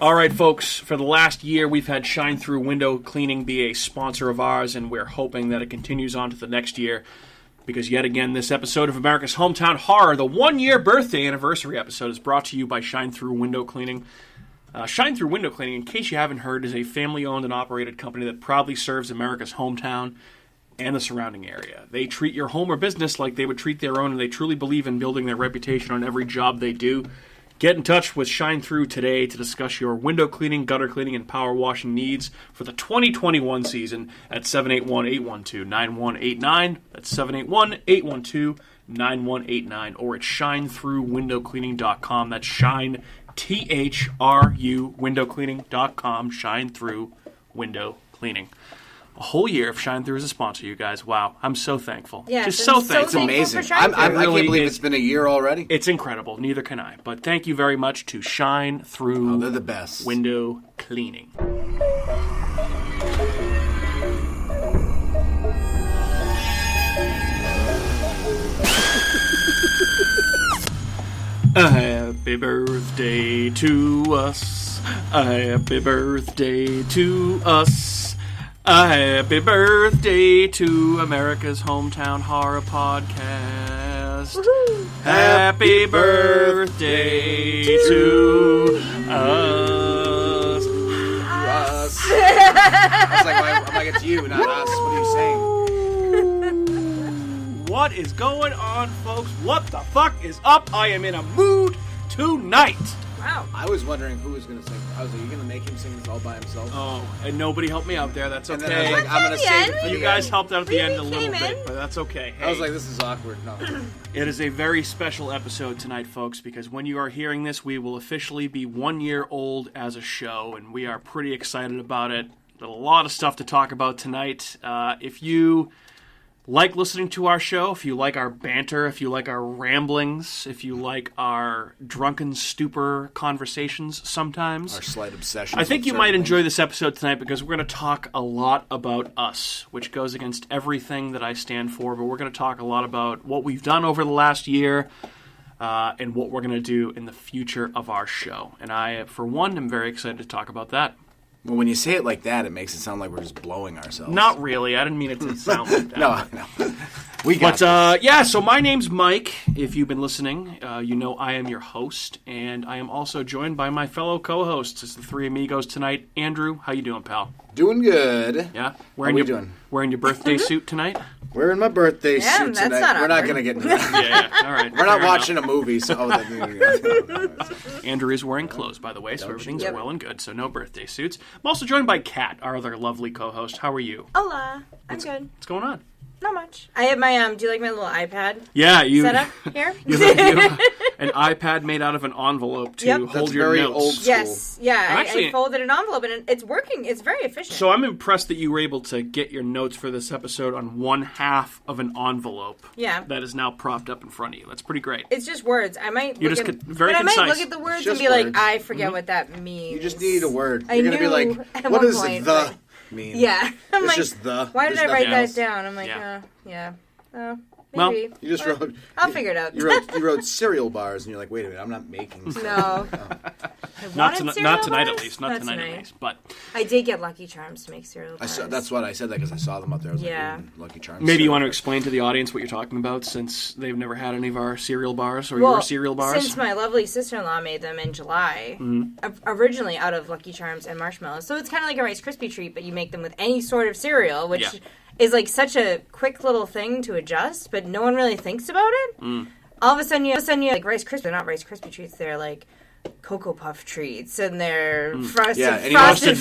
All right, folks, for the last year, we've had Shine Through Window Cleaning be a sponsor of ours, and we're hoping that it continues on to the next year, because yet again, this episode of America's Hometown Horror, the one-year birthday anniversary episode, is brought to you by Shine Through Window Cleaning. Shine Through Window Cleaning, in case you haven't heard, is a family-owned and operated company that proudly serves America's hometown and the surrounding area. They treat your home or business like they would treat their own, and they truly believe in building their reputation on every job they do. Get in touch with Shine Through today to discuss your window cleaning, gutter cleaning, and power washing needs for the 2021 season at 781-812-9189. That's 781-812-9189, or at shinethroughwindowcleaning.com. That's shine, T-H-R-U, windowcleaning.com, Shine Through Window Cleaning. A whole year of Shine Through as a sponsor, you guys. Wow, I'm so thankful. Yeah, just so thankful. It's amazing. I can't believe it's been a year already. It's incredible. Neither can I. But thank you very much to Shine Through they're the best. Window Cleaning. Happy birthday to us. Happy birthday to us. Happy birthday to America's Hometown Horror Podcast. Woohoo. Happy birthday to us. I was like, I'm like, it's you, not us. What are you saying? What is going on, folks? What the fuck is up? I am in a mood tonight. Wow. I was wondering who was going to sing. I was like, are you going to make him sing this all by himself? Oh, and nobody helped me out there. That's okay. And then I was like, I'm going to save it for You the guys end. helped out at the end a little came bit, in. but that's okay. Hey, I was like, this is awkward. No. it is a very special episode tonight, folks, because when you are hearing this, we will officially be 1 year old as a show, and we are pretty excited about it. There's a lot of stuff to talk about tonight. If you like listening to our show, if you like our banter, if you like our ramblings, if you like our drunken stupor conversations sometimes, Our slight obsession. I think you might enjoy this episode tonight because we're going to talk a lot about us, which goes against everything that I stand for, but we're going to talk a lot about what we've done over the last year and what we're going to do in the future of our show. And I, for one, am very excited to talk about that. Well, when you say it like that, it makes it sound like we're just blowing ourselves. Not really. I didn't mean it to sound like that. No, I know. We got But, yeah, so my name's Mike. If you've been listening, you know I am your host, and I am also joined by my fellow co-hosts. It's the three amigos tonight. Andrew, how you doing, pal? Doing good. Yeah? How we doing? Wearing your birthday suit tonight? We're in my birthday Yeah, suit that's tonight. not We're not awkward. going to get into that. Yeah, all right. We're not fair watching enough. a movie, so... Andrew is wearing clothes, by the way, so everything's Yep. well and good, so no birthday suits. I'm also joined by Kat, our other lovely co-host. How are you? Hola. I'm good. What's going on? Not much. I have my, do you like my little iPad Yeah, you... setup here? you have an iPad made out of an envelope to Yep. hold That's your very notes. old school. Yes. Yeah, Actually- I folded an envelope and it's working. It's very efficient. So I'm impressed that you were able to get your notes for this episode on one half of an envelope. Yeah. That is now propped up in front of you. That's pretty great. It's just words. I might You're look just at, very but I might concise. look at the words and just be like, words. I forget what that means. You just need a word. I You're going to be knew like, at what one does point, the but- mean? Yeah. I'm It's like, just the. why did There's I write nothing that else. down? I'm like, Yeah. yeah. Oh, Well, maybe. You just wrote... I'll figure it out. You wrote cereal bars, and you're like, wait a minute, I'm not making cereal. No. not wanted tonight cereal at bars? least. Not That's tonight nice. at least. But I did get Lucky Charms to make cereal bars. That's what I said that because I saw them up there. I was Yeah. like, Lucky Charms. maybe you cereal want to bars. explain to the audience what you're talking about, since they've never had any of our cereal bars or your cereal bars. Since my lovely sister-in-law made them in July, Mm-hmm. originally out of Lucky Charms and marshmallows. So it's kind of like a Rice Krispie treat, but you make them with any sort of cereal, which Yeah. is like such a quick little thing to adjust, but no one really thinks about it. All of a sudden you have like Rice Krispies. They're not Rice Krispie treats. They're like Cocoa Puff treats, and they're frosted, Yeah, and frosted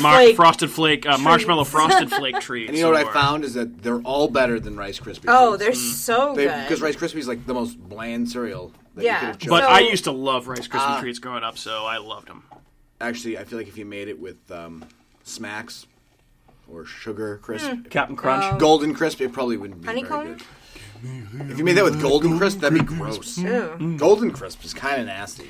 flake. marshmallow frosted flake treats. And you know what or- I found is that they're all better than Rice Krispies. Oh, they're so good. Because Rice Krispies is like the most bland cereal that Yeah. you could have chosen. But So- I used to love Rice Krispie treats growing up, so I loved them. Actually, I feel like if you made it with Smacks or Sugar Crisp, Captain Crunch. Golden Crisp, it probably wouldn't be Honeycomb? very good. If you made that with Golden Crisp, that'd be gross. Ew. Golden Crisp is kind of nasty.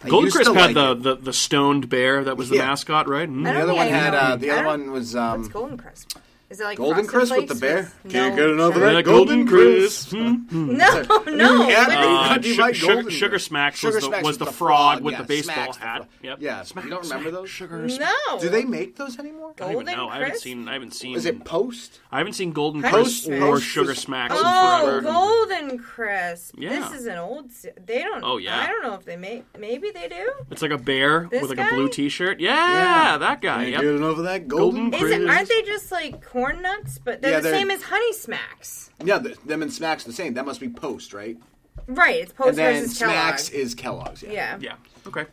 I Golden used Crisp to had like the stoned bear that was the Yeah. mascot, right? The other one had. The other one was. What's Golden Crisp? Is it like Golden Frosted Crisp with Flakes the bear? with Can't no get enough of sugar? that Golden Crisp. No. Yeah, do you like Golden Sugar Crisp? Smacks Sugar was Smacks was with the frog with yeah, the baseball Smacks hat. Yep. Yeah, you don't remember those? Sugar. No. Do they make those anymore? I don't even know. Golden Crisp? I haven't seen. Is it Post? I haven't seen Golden Honey Crisp Crisp. or Post Sugar was- Smacks in Oh, forever. Golden Crisp. Yeah. This is an old. They don't. Oh, yeah. I don't know if they make. Maybe they do. It's like a bear This with like guy? a blue T-shirt. Yeah, that guy. Can't Yep. get enough of that Golden Golden Crisp. Aren't they just like corn nuts? But they're Yeah, the they're- same as Honey Smacks. Yeah, them and Smacks the same. That must be Post, right? Right. It's Post And then versus Smacks Kellogg. is Kellogg's. Yeah. Yeah. Okay.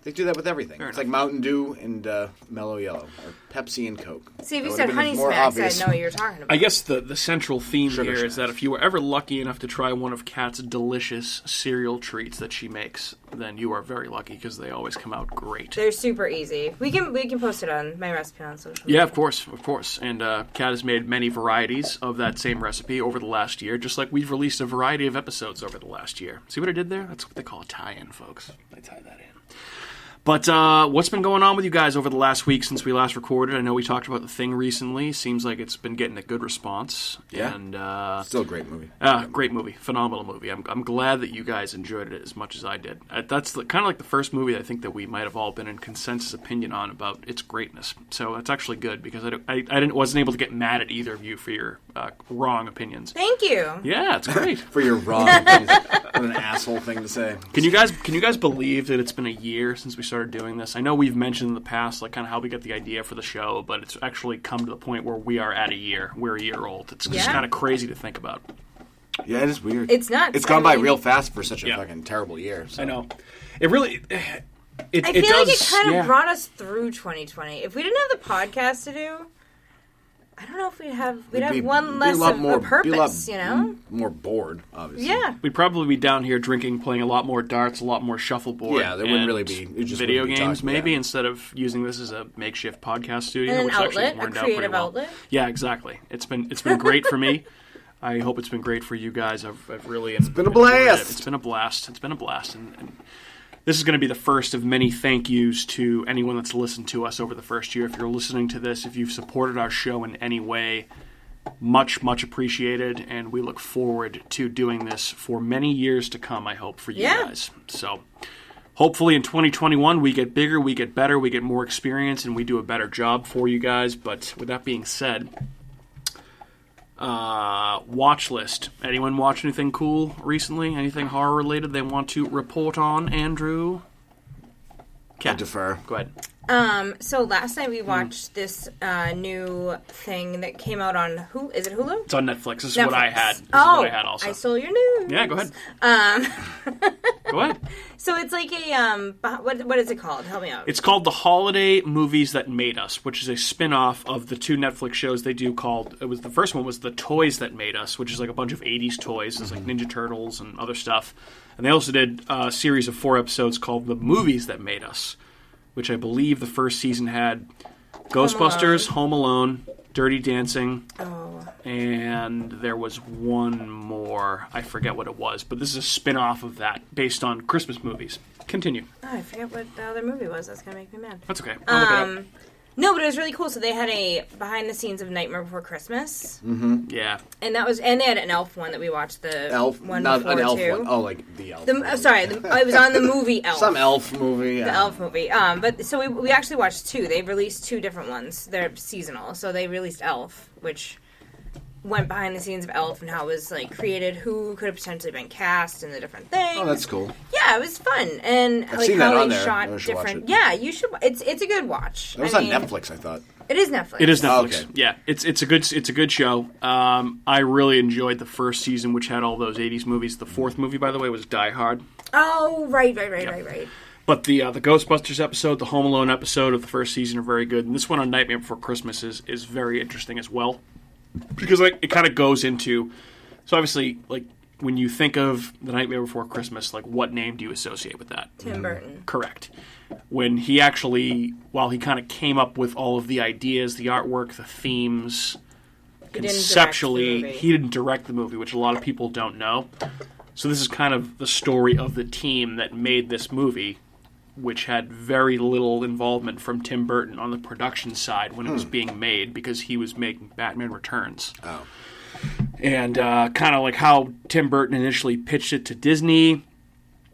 They do that with everything. Fair It's enough. like Mountain Dew and Mellow Yellow, or Pepsi and Coke. See, if you That said would've been Honey more Smacks, obvious. I'd know what you're talking about. I guess the central theme Sugar here is that Smacks. if you were ever lucky enough to try one of Kat's delicious cereal treats that she makes, then you are very lucky because they always come out great. They're super easy. We can post it on my recipe on social Yeah, media. of course. And Kat has made many varieties of that same recipe over the last year, just like we've released a variety of episodes over the last year. See what I did there? That's what they call a tie-in, folks. I tie that in. But what's been going on with you guys over the last week since we last recorded? I know we talked about The Thing recently. Seems like it's been getting a good response. Yeah. And Still a great movie. great movie, phenomenal movie. I'm glad that you guys enjoyed it as much as I did. That's kind of like the first movie that I think that we might have all been in consensus opinion on about its greatness. So that's actually good because wasn't able to get mad at either of you for your wrong opinions. Thank you. Yeah, it's great. For your wrong opinion. What an asshole thing to say. Can you guys believe that it's been a year since we started doing this? I know we've mentioned in the past like kind of how we got the idea for the show, but it's actually come to the point where we are at a year. We're a year old. It's just Yeah. kind of crazy to think about. Yeah, it is weird. It's nuts. It's gone by I mean, real fast for such a Yeah. fucking terrible year. So. I know. It really. It I feel does, like it kind of yeah. brought us through 2020. If we didn't have the podcast to do, I don't know if we'd have one less of a purpose, you know? More bored, obviously. Yeah. We'd probably be down here drinking, playing a lot more darts, a lot more shuffleboard. Yeah, there wouldn't and really be- it just video wouldn't be games, talking, maybe, yeah. instead of using this as a makeshift podcast studio. And an which actually outlet, a worked out pretty creative well. outlet. Yeah, exactly. It's been great for me. I hope it's been great for you guys. I've really it's been a blast. It's been a blast. It's been a blast, and this is going to be the first of many thank yous to anyone that's listened to us over the first year. If you're listening to this, if you've supported our show in any way, much appreciated, and we look forward to doing this for many years to come, I hope, for you guys. So hopefully in 2021 we get bigger, we get better, we get more experience, and we do a better job for you guys. But with that being said, watch list. Anyone watch anything cool recently? Anything horror related they want to report on, Andrew? I defer. Go ahead. So last night we watched this new thing that came out on Is it Hulu? It's on Netflix. This is what I had. This is Oh, what I had also. I stole your news. Yeah, go ahead. Go ahead. So it's like a what is it called? Help me out. It's called The Holiday Movies That Made Us, which is a spin-off of the two Netflix shows they do called... The first one was The Toys That Made Us, which is like a bunch of 80s toys. It's like Ninja Turtles and other stuff. And they also did a series of 4 episodes called The Movies That Made Us, which I believe the first season had Ghostbusters, Home Alone, Dirty Dancing, and there was one more. I forget what it was, but this is a spin-off of that based on Christmas movies. Continue. Oh, I forget what the other movie was. That's gonna make me mad. That's okay. I'll look it up. No, but it was really cool. So they had a behind the scenes of Nightmare Before Christmas, Yeah. and they had an Elf one that we watched. The Elf, one not before an Elf too. one. Oh, like the Elf. It was on the movie Elf. Some Elf movie. The Elf movie. But so we actually watched 2. They released 2 different ones. They're seasonal. So they released Elf, which went behind the scenes of Elf and how it was like created, who could have potentially been cast, and the different things. Oh, that's cool. Yeah, it was fun, and I've like seen how that on they there. shot I should watch different. it. Yeah, you should. It's a good watch. It was on Netflix, I thought. It is Netflix. It is Netflix. Oh, okay. Yeah, it's a good show. I really enjoyed the first season, which had all those 80s movies. The 4th movie, by the way, was Die Hard. Oh, right. But the Ghostbusters episode, the Home Alone episode of the first season are very good. And this one on Nightmare Before Christmas is very interesting as well. Because it kind of goes into... So obviously, like, when you think of The Nightmare Before Christmas, like, what name do you associate with that? Tim Burton. Correct. When he actually, while he kind of came up with all of the ideas, the artwork, the themes, conceptually, he didn't direct the movie, which a lot of people don't know. So this is kind of the story of the team that made this movie, which had very little involvement from Tim Burton on the production side when it was being made, because he was making Batman Returns. Oh. And kind of like how Tim Burton initially pitched it to Disney,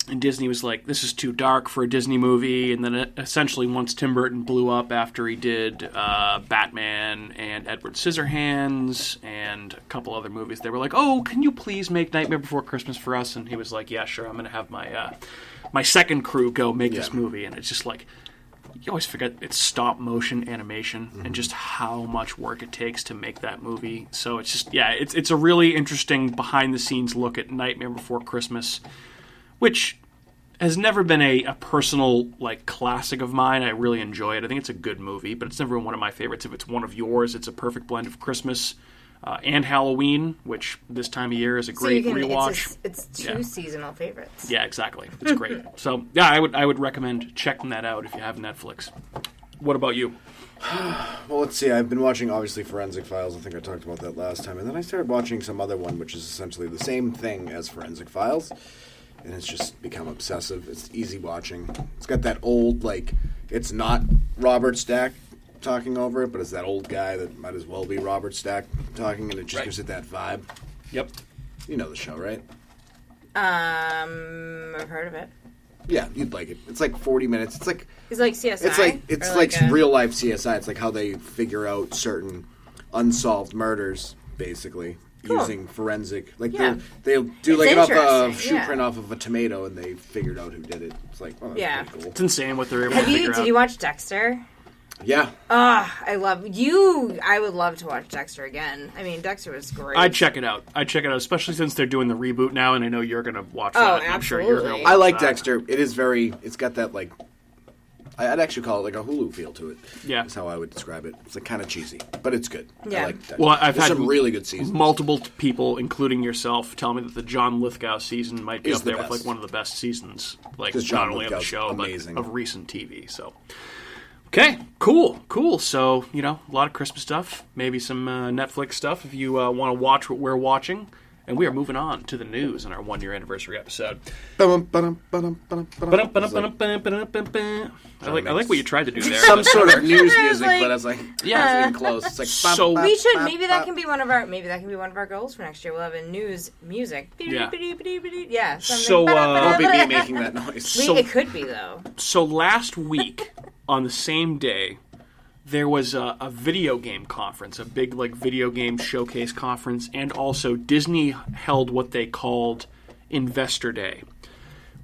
and Disney was like, this is too dark for a Disney movie. And then essentially once Tim Burton blew up after he did Batman and Edward Scissorhands and a couple other movies, they were like, oh, can you please make Nightmare Before Christmas for us? And he was like, yeah, sure, I'm going to have my second crew go make this movie. And it's just like, you always forget it's stop motion animation and just how much work it takes to make that movie. So it's just, it's a really interesting behind the scenes look at Nightmare Before Christmas, which has never been a personal like classic of mine. I really enjoy it. I think it's a good movie, but it's never been one of my favorites. If it's one of yours, it's a perfect blend of Christmas and Halloween, which this time of year is a great rewatch. It's two seasonal favorites. Yeah, exactly. It's great. So yeah, I would recommend checking that out if you have Netflix. What about you? Well, let's see. I've been watching, obviously, Forensic Files. I think I talked about that last time. And then I started watching some other one, which is essentially the same thing as Forensic Files. And it's just become obsessive. It's easy watching. It's got that old, like, it's not Robert Stack talking over it, but it's that old guy that might as well be Robert Stack talking, and it just gives it that vibe. Yep. You know the show, right? I've heard of it. Yeah, you'd like it. It's like 40 minutes. It's like... It's like CSI? It's like real-life CSI. It's like how they figure out certain unsolved murders, basically. Cool. Using forensic, like they'll do like a shoe print off of a tomato, and they figured out who did it. It's like, oh, that's pretty cool. It's insane what they're able to figure out. Did you watch Dexter? Yeah. I love you. I would love to watch Dexter again. I mean, Dexter was great. I'd check it out, especially since they're doing the reboot now, and I know you're going to watch that. Absolutely. I'm sure you're going to watch I like Dexter. It is it's got that like, I'd actually call it like a Hulu feel to it. Yeah. That's how I would describe it. It's like kind of cheesy, but it's good. Yeah. I like Dexter. Well, I've had some really good seasons. Multiple people, including yourself, tell me that the John Lithgow season might be up there with like one of the best seasons, like not only of the show, amazing. But of recent TV. So, okay, cool. So, a lot of Christmas stuff, maybe some Netflix stuff if you want to watch what we're watching. And we are moving on to the news in our 1-year anniversary episode. I like what you tried to do there. Some sort of news music, but I was like, it's getting close. It's like, so we should. Maybe that can be one of our goals for next year. We'll have a news music. Yeah. So won't be me making that noise. It could be though. So last week on the same day, there was a video game conference, a big like video game showcase conference, and also Disney held what they called Investor Day,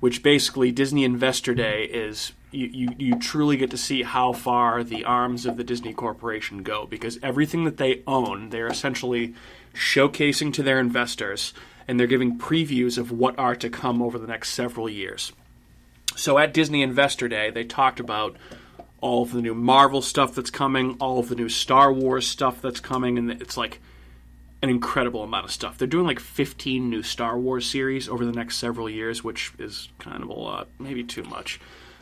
which basically Disney Investor Day is you truly get to see how far the arms of the Disney Corporation go, because everything that they own, they're essentially showcasing to their investors, and they're giving previews of what are to come over the next several years. So at Disney Investor Day, they talked about all of the new Marvel stuff that's coming, all of the new Star Wars stuff that's coming, and it's like an incredible amount of stuff. They're doing like 15 new Star Wars series over the next several years, which is kind of a lot, maybe too much.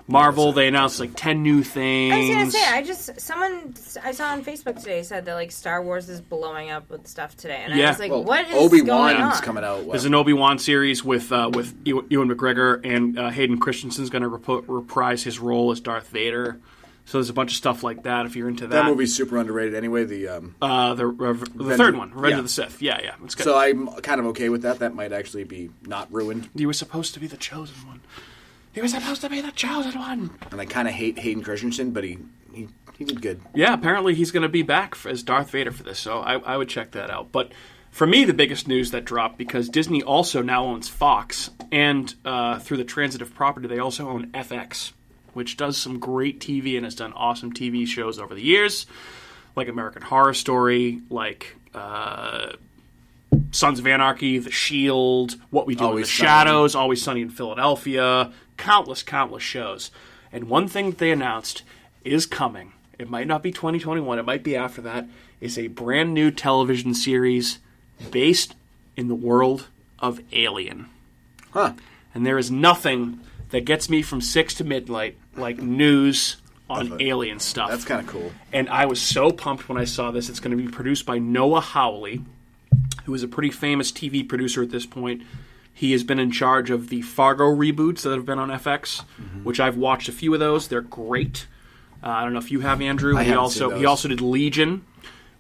Marvel, they announced like 10 new things. I was going to say, someone I saw on Facebook today said that like Star Wars is blowing up with stuff today. And I was like, what is going on? Coming out. There's an Obi-Wan series with Ewan McGregor, and Hayden Christensen's going to reprise his role as Darth Vader. So there's a bunch of stuff like that if you're into that. That movie's super underrated anyway. The third one, Revenge of the Sith. Yeah, it's good. So I'm kind of okay with that. That might actually be not ruined. You were supposed to be the chosen one. And I kind of hate Hayden Christensen, but he did good. Yeah, apparently he's going to be back as Darth Vader for this, so I would check that out. But for me, the biggest news that dropped, because Disney also now owns Fox, and through the transitive property, they also own FX, which does some great TV and has done awesome TV shows over the years, like American Horror Story, like Sons of Anarchy, The Shield, What We Do in the Shadows, Always Sunny in Philadelphia, countless shows. And one thing that they announced is coming. It might not be 2021, it might be after that, is a brand new television series based in the world of Alien. Huh. And there is nothing that gets me from 6 to midnight like news on alien stuff. That's kind of cool. And I was so pumped when I saw this. It's going to be produced by Noah Hawley, who is a pretty famous TV producer at this point. He has been in charge of the Fargo reboots that have been on FX, which I've watched a few of those. They're great. I don't know if you have, Andrew. I haven't seen those. He also did Legion,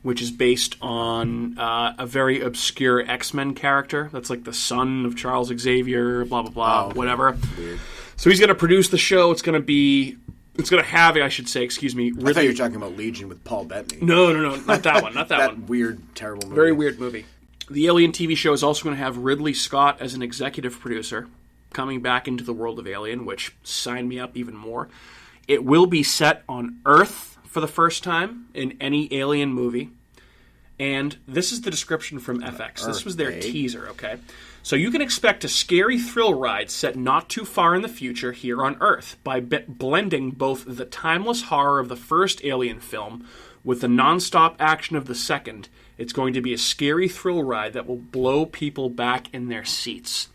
which is based on a very obscure X-Men character. That's like the son of Charles Xavier, blah, blah, blah, whatever. Weird. So he's going to produce the show. It's going to have, I should say, excuse me. I thought you were talking about Legion with Paul Bettany. No, not that one. Not that that one. weird, terrible movie. Very weird movie. The Alien TV show is also going to have Ridley Scott as an executive producer, coming back into the world of Alien, which signed me up even more. It will be set on Earth for the first time in any Alien movie. And this is the description from FX. This was their teaser, okay? So you can expect a scary thrill ride set not too far in the future here on Earth by blending both the timeless horror of the first Alien film with the non-stop action of the second. It's going to be a scary thrill ride that will blow people back in their seats.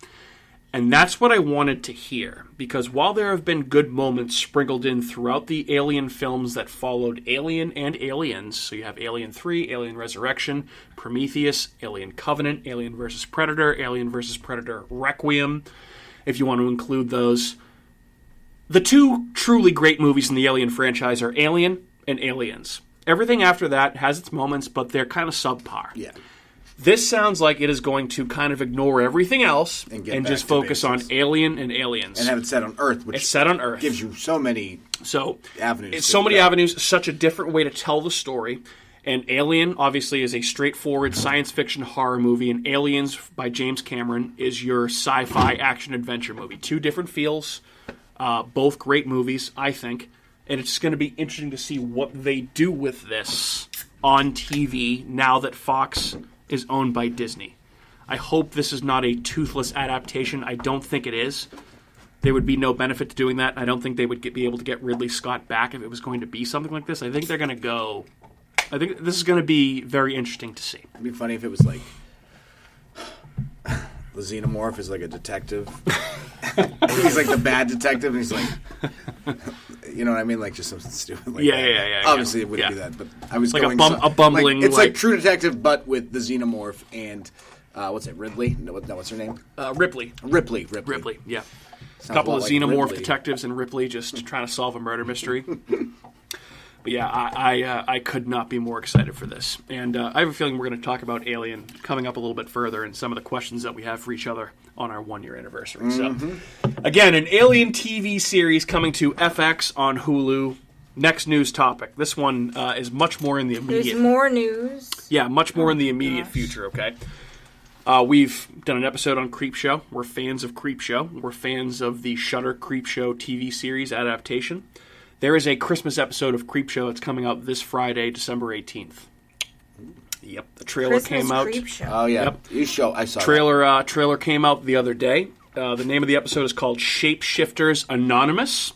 And that's what I wanted to hear, because while there have been good moments sprinkled in throughout the Alien films that followed Alien and Aliens, so you have Alien 3, Alien Resurrection, Prometheus, Alien Covenant, Alien vs. Predator, Alien vs. Predator Requiem, if you want to include those. The two truly great movies in the Alien franchise are Alien and Aliens. Everything after that has its moments, but they're kind of subpar. Yeah. This sounds like it is going to kind of ignore everything else and just focus on Alien and Aliens. And have it set on Earth, which it's set on Earth. Gives you so many avenues. It's so many avenues, such a different way to tell the story. And Alien, obviously, is a straightforward science fiction horror movie, and Aliens by James Cameron is your sci-fi action-adventure movie. Two different feels, both great movies, I think. And it's going to be interesting to see what they do with this on TV now that Fox is owned by Disney. I hope this is not a toothless adaptation. I don't think it is. There would be no benefit to doing that. I don't think they would be able to get Ridley Scott back if it was going to be something like this. I think they're going to go... I think this is going to be very interesting to see. It'd be funny if it was like... the Xenomorph is like a detective. He's like the bad detective, and he's like... You know what I mean? Like just something stupid like that. Yeah. Obviously, it wouldn't be that, but I was like going... a bumbling... It's like True Detective, but with the Xenomorph and... what's it, Ridley? No, what's her name? Ripley. Ripley, yeah. Sounds A couple of like Xenomorph Ridley. detectives and Ripley just trying to solve a murder mystery. But yeah, I could not be more excited for this. And I have a feeling we're going to talk about Alien coming up a little bit further and some of the questions that we have for each other on our 1-year anniversary. So, again, an Alien TV series coming to FX on Hulu. Next news topic. This one is much more in the immediate... There's more news. Yeah, much more in the immediate future, okay? We've done an episode on Creepshow. We're fans of Creepshow. We're fans of the Shudder Creepshow TV series adaptation. There is a Christmas episode of Creepshow that's coming out this Friday, December 18th. Yep, the trailer came out. Creepshow. Oh, yeah. Yep. You show. I saw Trailer came out the other day. The name of the episode is called Shapeshifters Anonymous.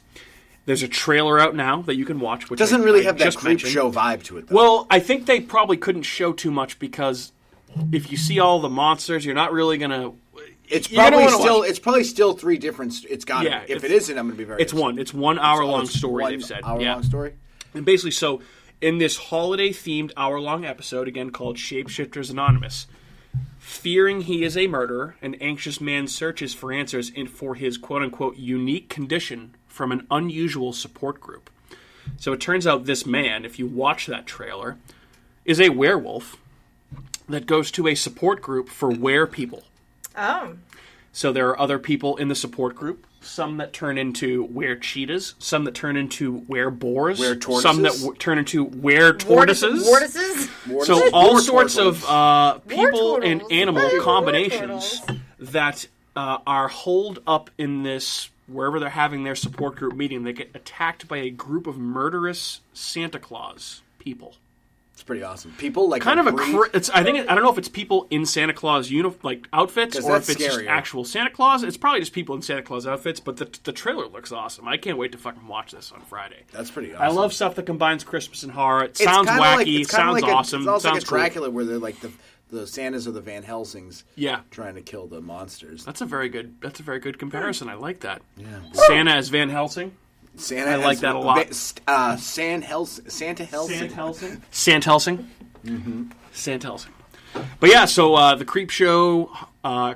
There's a trailer out now that you can watch. Which doesn't I really have that just mentioned. Creepshow vibe to it, though. Well, I think they probably couldn't show too much because if you see all the monsters, you're not really going to... It's probably still three different... It's got to be. If it isn't, I'm going to be very upset. It's 1 hour-long story, they've said. Hour-long story? And basically, so in this holiday-themed hour-long episode, again called Shapeshifters Anonymous, fearing he is a murderer, an anxious man searches for answers for his quote-unquote unique condition from an unusual support group. So it turns out this man, if you watch that trailer, is a werewolf that goes to a support group for were-people. Oh. So there are other people in the support group, some that turn into were-cheetahs, some that turn into were-boars, some that turn into were-tortoises. Vortices? So all sorts of people and animal combinations that are holed up in this, wherever they're having their support group meeting, they get attacked by a group of murderous Santa Claus people. It's pretty awesome. People like kind of I don't know if it's people in Santa Claus outfits or if it's scarier. just actual Santa Claus. It's probably just people in Santa Claus outfits, but the trailer looks awesome. I can't wait to fucking watch this on Friday. That's pretty awesome. I love stuff that combines Christmas and horror. It sounds wacky. It sounds awesome. It's also sounds like a Dracula where they're like the Santas or the Van Helsings trying to kill the monsters. That's a very good comparison. I like that. Yeah. Santa as Van Helsing. I like that a lot. Santa Helsing. Sant Helsing. Mm-hmm. Sant Helsing. But yeah, so the Creepshow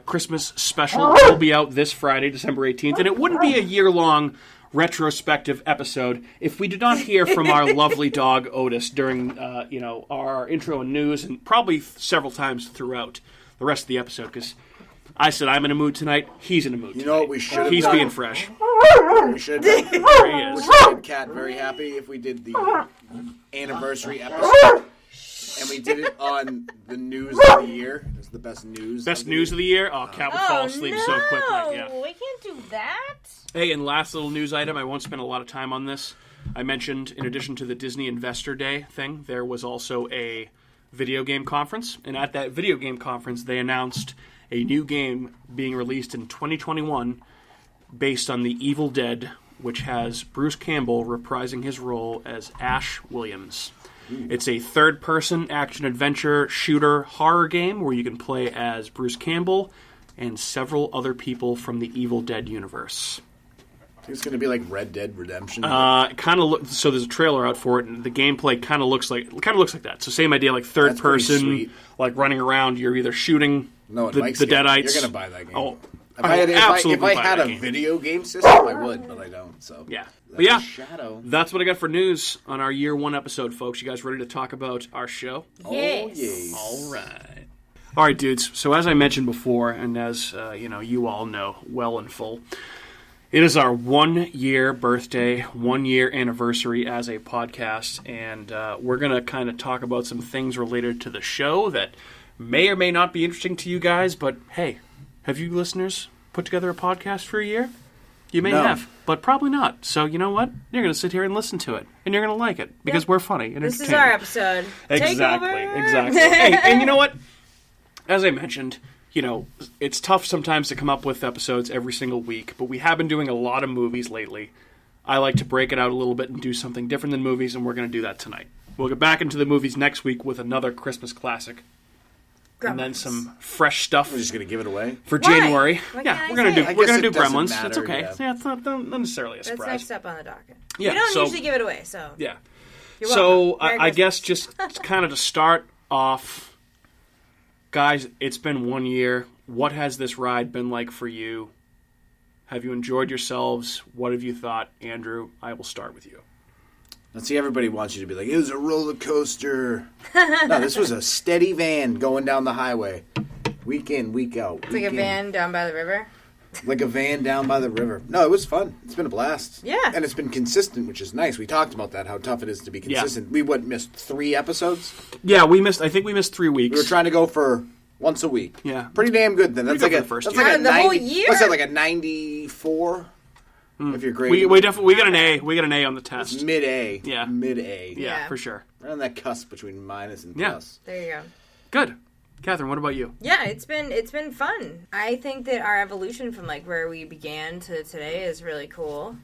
Christmas special will be out this Friday, December 18th, and it wouldn't be a year-long retrospective episode if we did not hear from our lovely dog Otis during our intro and news, and probably several times throughout the rest of the episode, because I said I'm in a mood tonight, he's in a mood tonight. You know what we should have He's done? being fresh. We should have done. There he is. Which made Kat very happy if we did the anniversary episode. And we did it on the news of the year. It was the best news. Best news of the year? Oh, Cat would fall asleep so quickly. Yeah. We can't do that. Hey, and last little news item, I won't spend a lot of time on this. I mentioned, in addition to the Disney Investor Day thing, there was also a video game conference. And at that video game conference, they announced a new game being released in 2021 based on The Evil Dead, which has Bruce Campbell reprising his role as Ash Williams. It's a third-person action-adventure shooter horror game where you can play as Bruce Campbell and several other people from the Evil Dead universe. It's going to be like Red Dead Redemption. So there's a trailer out for it, and the gameplay kind of looks like that. So same idea, like third-person, like running around. You're either shooting the Deadites. You're going to buy that game. Oh, if I had a video game system, I would, but I don't. So yeah. But yeah, Shadow. That's what I got for news on our year one episode, folks. You guys ready to talk about our show? Yes. Oh, yes. All right. All right, dudes. So as I mentioned before, and as you all know well and full, it is our 1 year birthday, 1 year anniversary as a podcast, and we're going to kind of talk about some things related to the show that may or may not be interesting to you guys, but hey, have you listeners put together a podcast for a year? You may have, but probably not. So you know what? You're going to sit here and listen to it, and you're going to like it because we're funny and This entertaining. is our episode. Exactly. Takeover. Hey, and you know what? As I mentioned, it's tough sometimes to come up with episodes every single week, but we have been doing a lot of movies lately. I like to break it out a little bit and do something different than movies, and we're going to do that tonight. We'll get back into the movies next week with another Christmas classic. Gremlins. And then some fresh stuff. We're just going to give it away For January. What Yeah, can we're I gonna say? do I we're guess gonna it do doesn't Gremlins. matter, It's okay. yeah. It's not necessarily a That's surprise. next up on the docket. Yeah, We don't so- usually give it away, so. Yeah. You're So welcome. Merry I guess Christmas. just kind of to start off, guys, it's been 1 year. What has this ride been like for you? Have you enjoyed yourselves? What have you thought? Andrew, I will start with you. Let's see, everybody wants you to be like, it was a roller coaster. No, this was a steady van going down the highway. Week in, week out. It's like a van down by the river. Like a van down by the river. No, it was fun. It's been a blast. Yeah. And it's been consistent, which is nice. We talked about that, how tough it is to be consistent. We, missed 3 episodes? Yeah, I think we missed 3 weeks. We were trying to go for once a week. Yeah. Pretty damn good then. That's Pretty like good a for the first that's year. like a Out of the 90, whole year? What's that, like a 94? If you're grading. we definitely got an A. We got an A on the test. Mid-A. Yeah. Mid-A. Yeah, Yeah. for sure. Right on that cusp between minus and Yeah. plus. There you go. Good. Catherine, what about you? Yeah, it's been fun. I think that our evolution from like where we began to today is really cool.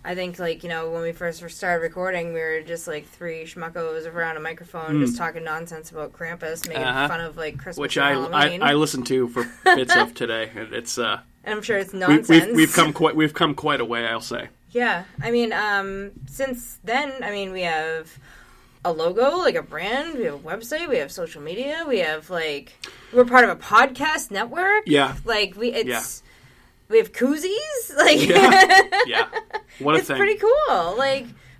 I think when we first started recording, we were just like 3 schmuckos around a microphone just talking nonsense about Krampus, making fun of like Christmas Which and I Halloween. I listened to for bits of today. It's and I'm sure it's nonsense. we've come quite a way, I'll say. Yeah, I mean, since then, we have a logo, like a brand, we have a website, we have social media, we have we're part of a podcast network. Yeah. We have koozies. Yeah. What a It's thing. pretty cool.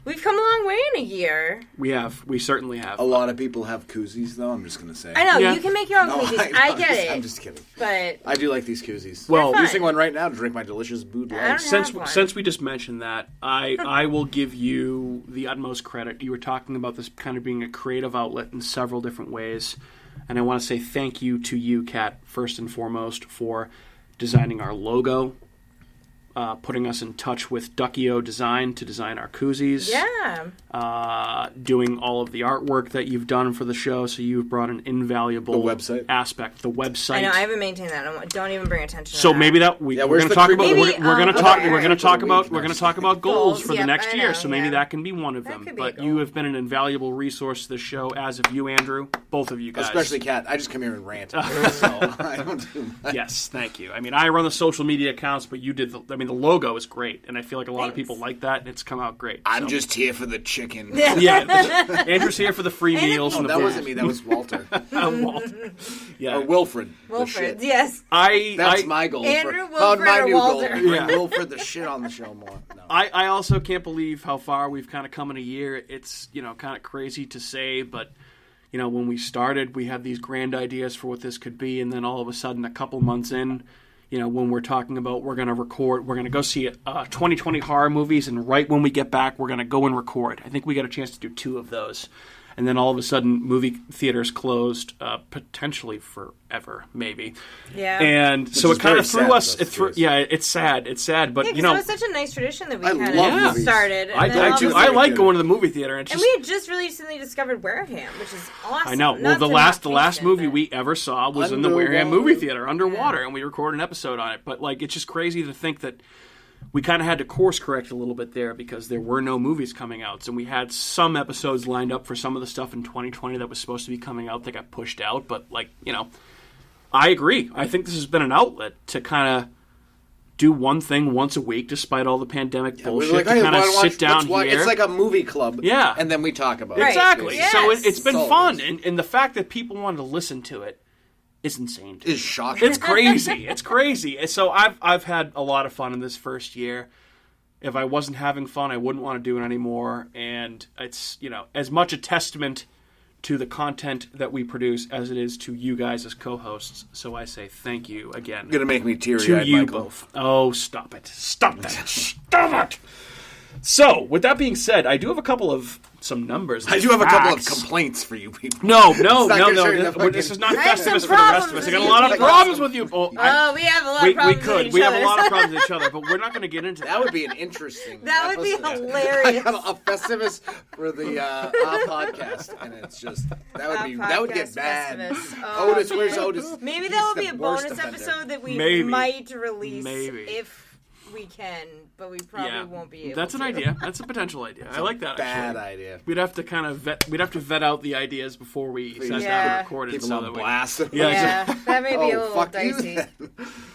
We've come a long way in a year. We certainly have. A lot of people have koozies, though, I'm just going to say. I know, Yeah. you can make your own No, koozies. I get it. I'm just kidding. But I do like these koozies. Well, They're I'm using fun. one right now to drink my delicious Bud I Light. don't have one. Since we just mentioned that, I will give you the utmost credit. You were talking about this kind of being a creative outlet in several different ways, and I want to say thank you to you, Kat, first and foremost, for designing our logo, putting us in touch with Duckio Design to design our koozies. yeah. Doing all of the artwork that you've done for the show, so you've brought an invaluable The website. aspect. The website. I know, I haven't maintained that. Don't even bring attention to So that. maybe that Yeah, we're where's going to the talk creepy- about Maybe, we're going to okay, talk alright. we're going to talk For the about week we're going to next talk about goals Goals, for the yep, next I year. know, So maybe yeah. that can be one of That them. could be a But goal. you have been an invaluable resource to the show, as of you, Andrew, both of you guys. Especially Kat. I just come here and rant. So I don't do much. Yes, thank you. I run the social media accounts, but you did mean, the logo is great, and I feel like a lot of Thanks. people like that, and it's come out great. I'm so. just here for the chicken. Yeah, Andrew's here for the free meals. Oh, and the that food. wasn't me. That was Walter. Walter. Yeah. Or Wilfred. the Wilfred, shit. yes. That's my goal. Andrew, my Wilfred, or new Walter. goal. Bring Yeah. Wilfred the shit on the show more. No. I also can't believe how far we've kind of come in a year. It's, kind of crazy to say, but, when we started, we had these grand ideas for what this could be, and then all of a sudden, a couple months in, when we're talking about we're going to go see 2020 horror movies, and right when we get back, we're going to go and record. I think we got a chance to do 2 of those. And then all of a sudden, movie theaters closed, potentially forever, maybe. Yeah. And so it kind of threw us. Yeah, it's sad. It's sad, but Yeah, because it was such a nice tradition that we I kind love of movies. started. And I then all do. of a I sudden- like going to the movie theater. And we had just recently discovered Wareham, which is awesome. I know. Well, Not the to last knock Kingston, movie but- we ever saw was in the Underwater. Wareham movie theater, Underwater, and we recorded an episode on it. But it's just crazy to think that we kind of had to course correct a little bit there because there were no movies coming out, and we had some episodes lined up for some of the stuff in 2020 that was supposed to be coming out that got pushed out. But I agree. I think this has been an outlet to kind of do one thing once a week, despite all the pandemic bullshit. We're like, to hey, kind of let's sit down watch. here. It's like a movie club. Yeah. And then we talk about Right. it. Exactly. Yes. So it's been So fun, it is. and the fact that people wanted to listen to it is insane. It's shocking. It's crazy. It's crazy. And so I've had a lot of fun in this first year. If I wasn't having fun, I wouldn't want to do it anymore. And it's, as much a testament to the content that we produce as it is to you guys as co-hosts. So I say thank you again. You're going to make me to teary-eyed, you Michael. both. Oh, stop it. Stop that. Stop it. So, with that being said, I do have some numbers. I do have a couple of facts. complaints for you people. No. It's not gonna show you the This fucking- is not I have some Festivus for the rest of us. problems I got a with lot you of people. problems with you. Oh, we have a lot of we problems could. with each We have other. a lot of problems with each other, but we're not going to get into that. That would be an interesting That would be episode. hilarious. I got a Festivus for the our podcast, and it's just that would get Podcast bad. Festivus. Oh, Otis, where's Otis? Maybe He's that will the be a worst bonus offender. episode that we Maybe. might release Maybe. if we can, but we probably won't be able That's to. an idea. That's a potential idea. I like that. Bad actually. idea. We'd have to kind of vet out the ideas before we sat down Yeah. and recorded. Keep so them that on we- blast. Yeah, Yeah, that may be a Oh, little fuck you dicey.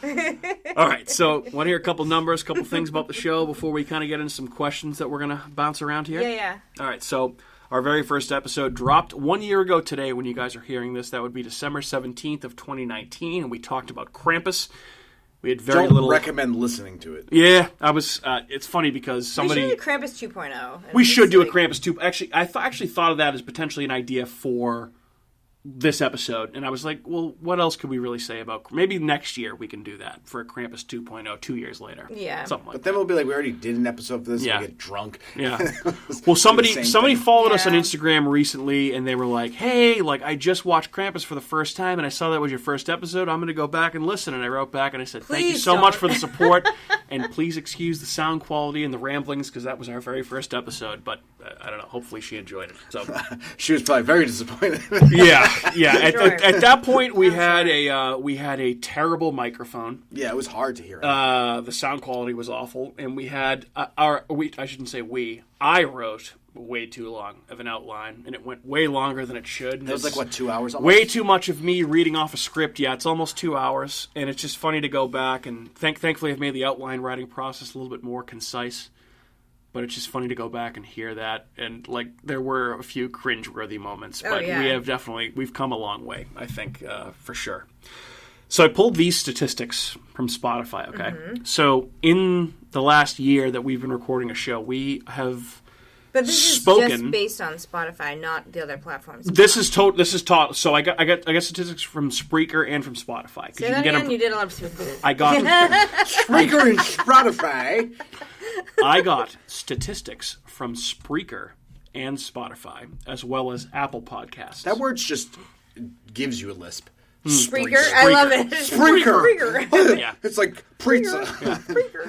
then. All right, so want to hear a couple numbers, a couple things about the show before we kind of get into some questions that we're going to bounce around here? Yeah. All right, so our very first episode dropped 1 year ago today when you guys are hearing this. That would be December 17th of 2019, and we talked about Krampus. We had very Don't little... recommend listening to it. Yeah, I was... it's funny because somebody... We should do Krampus 2.0. We should do a Krampus 2. Actually, I actually thought of that as potentially an idea for this episode, and I was like, well, what else could we really say about... Maybe next year we can do that for a Krampus 2.0, 2 years later. Yeah. Something like But then we'll be like, we already did an episode for this. Yeah. And we get drunk. Yeah. Well, somebody The same thing. followed us on Yeah. Instagram recently, and they were like, "Hey, I just watched Krampus for the first time, and I saw that was your first episode. I'm going to go back and listen." And I wrote back and I said, "Thank you Please so much don't. for the support, and please excuse the sound quality and the ramblings because that was our very first episode." But I don't know. Hopefully, she enjoyed it. So She was probably very disappointed. yeah. Sure. At that point, we had a terrible microphone. Yeah, it was hard to hear. The sound quality was awful, and we had I shouldn't say we. I wrote way too long of an outline, and it went way longer than it should. It was like, what, 2 hours? Almost? Way too much of me reading off a script. Yeah, it's almost 2 hours, and it's just funny to go back and thankfully I've made the outline writing process a little bit more concise. But it's just funny to go back and hear that, and there were a few cringe-worthy moments. But yeah. we've come a long way, I think, for sure. So I pulled these statistics from Spotify, okay? Mm-hmm. So in the last year that we've been recording a show, we have But this is spoken. just based on Spotify, not the other platforms. This is taught. So I got statistics from Spreaker and from Spotify. 'Cause Say you can that get again. them- You did a lot of I got Spreaker and Spotify. I got statistics from Spreaker and Spotify, as well as Apple Podcasts. That word's just gives you a lisp. Spreaker. I love it. Spreaker. Yeah. It's like pizza.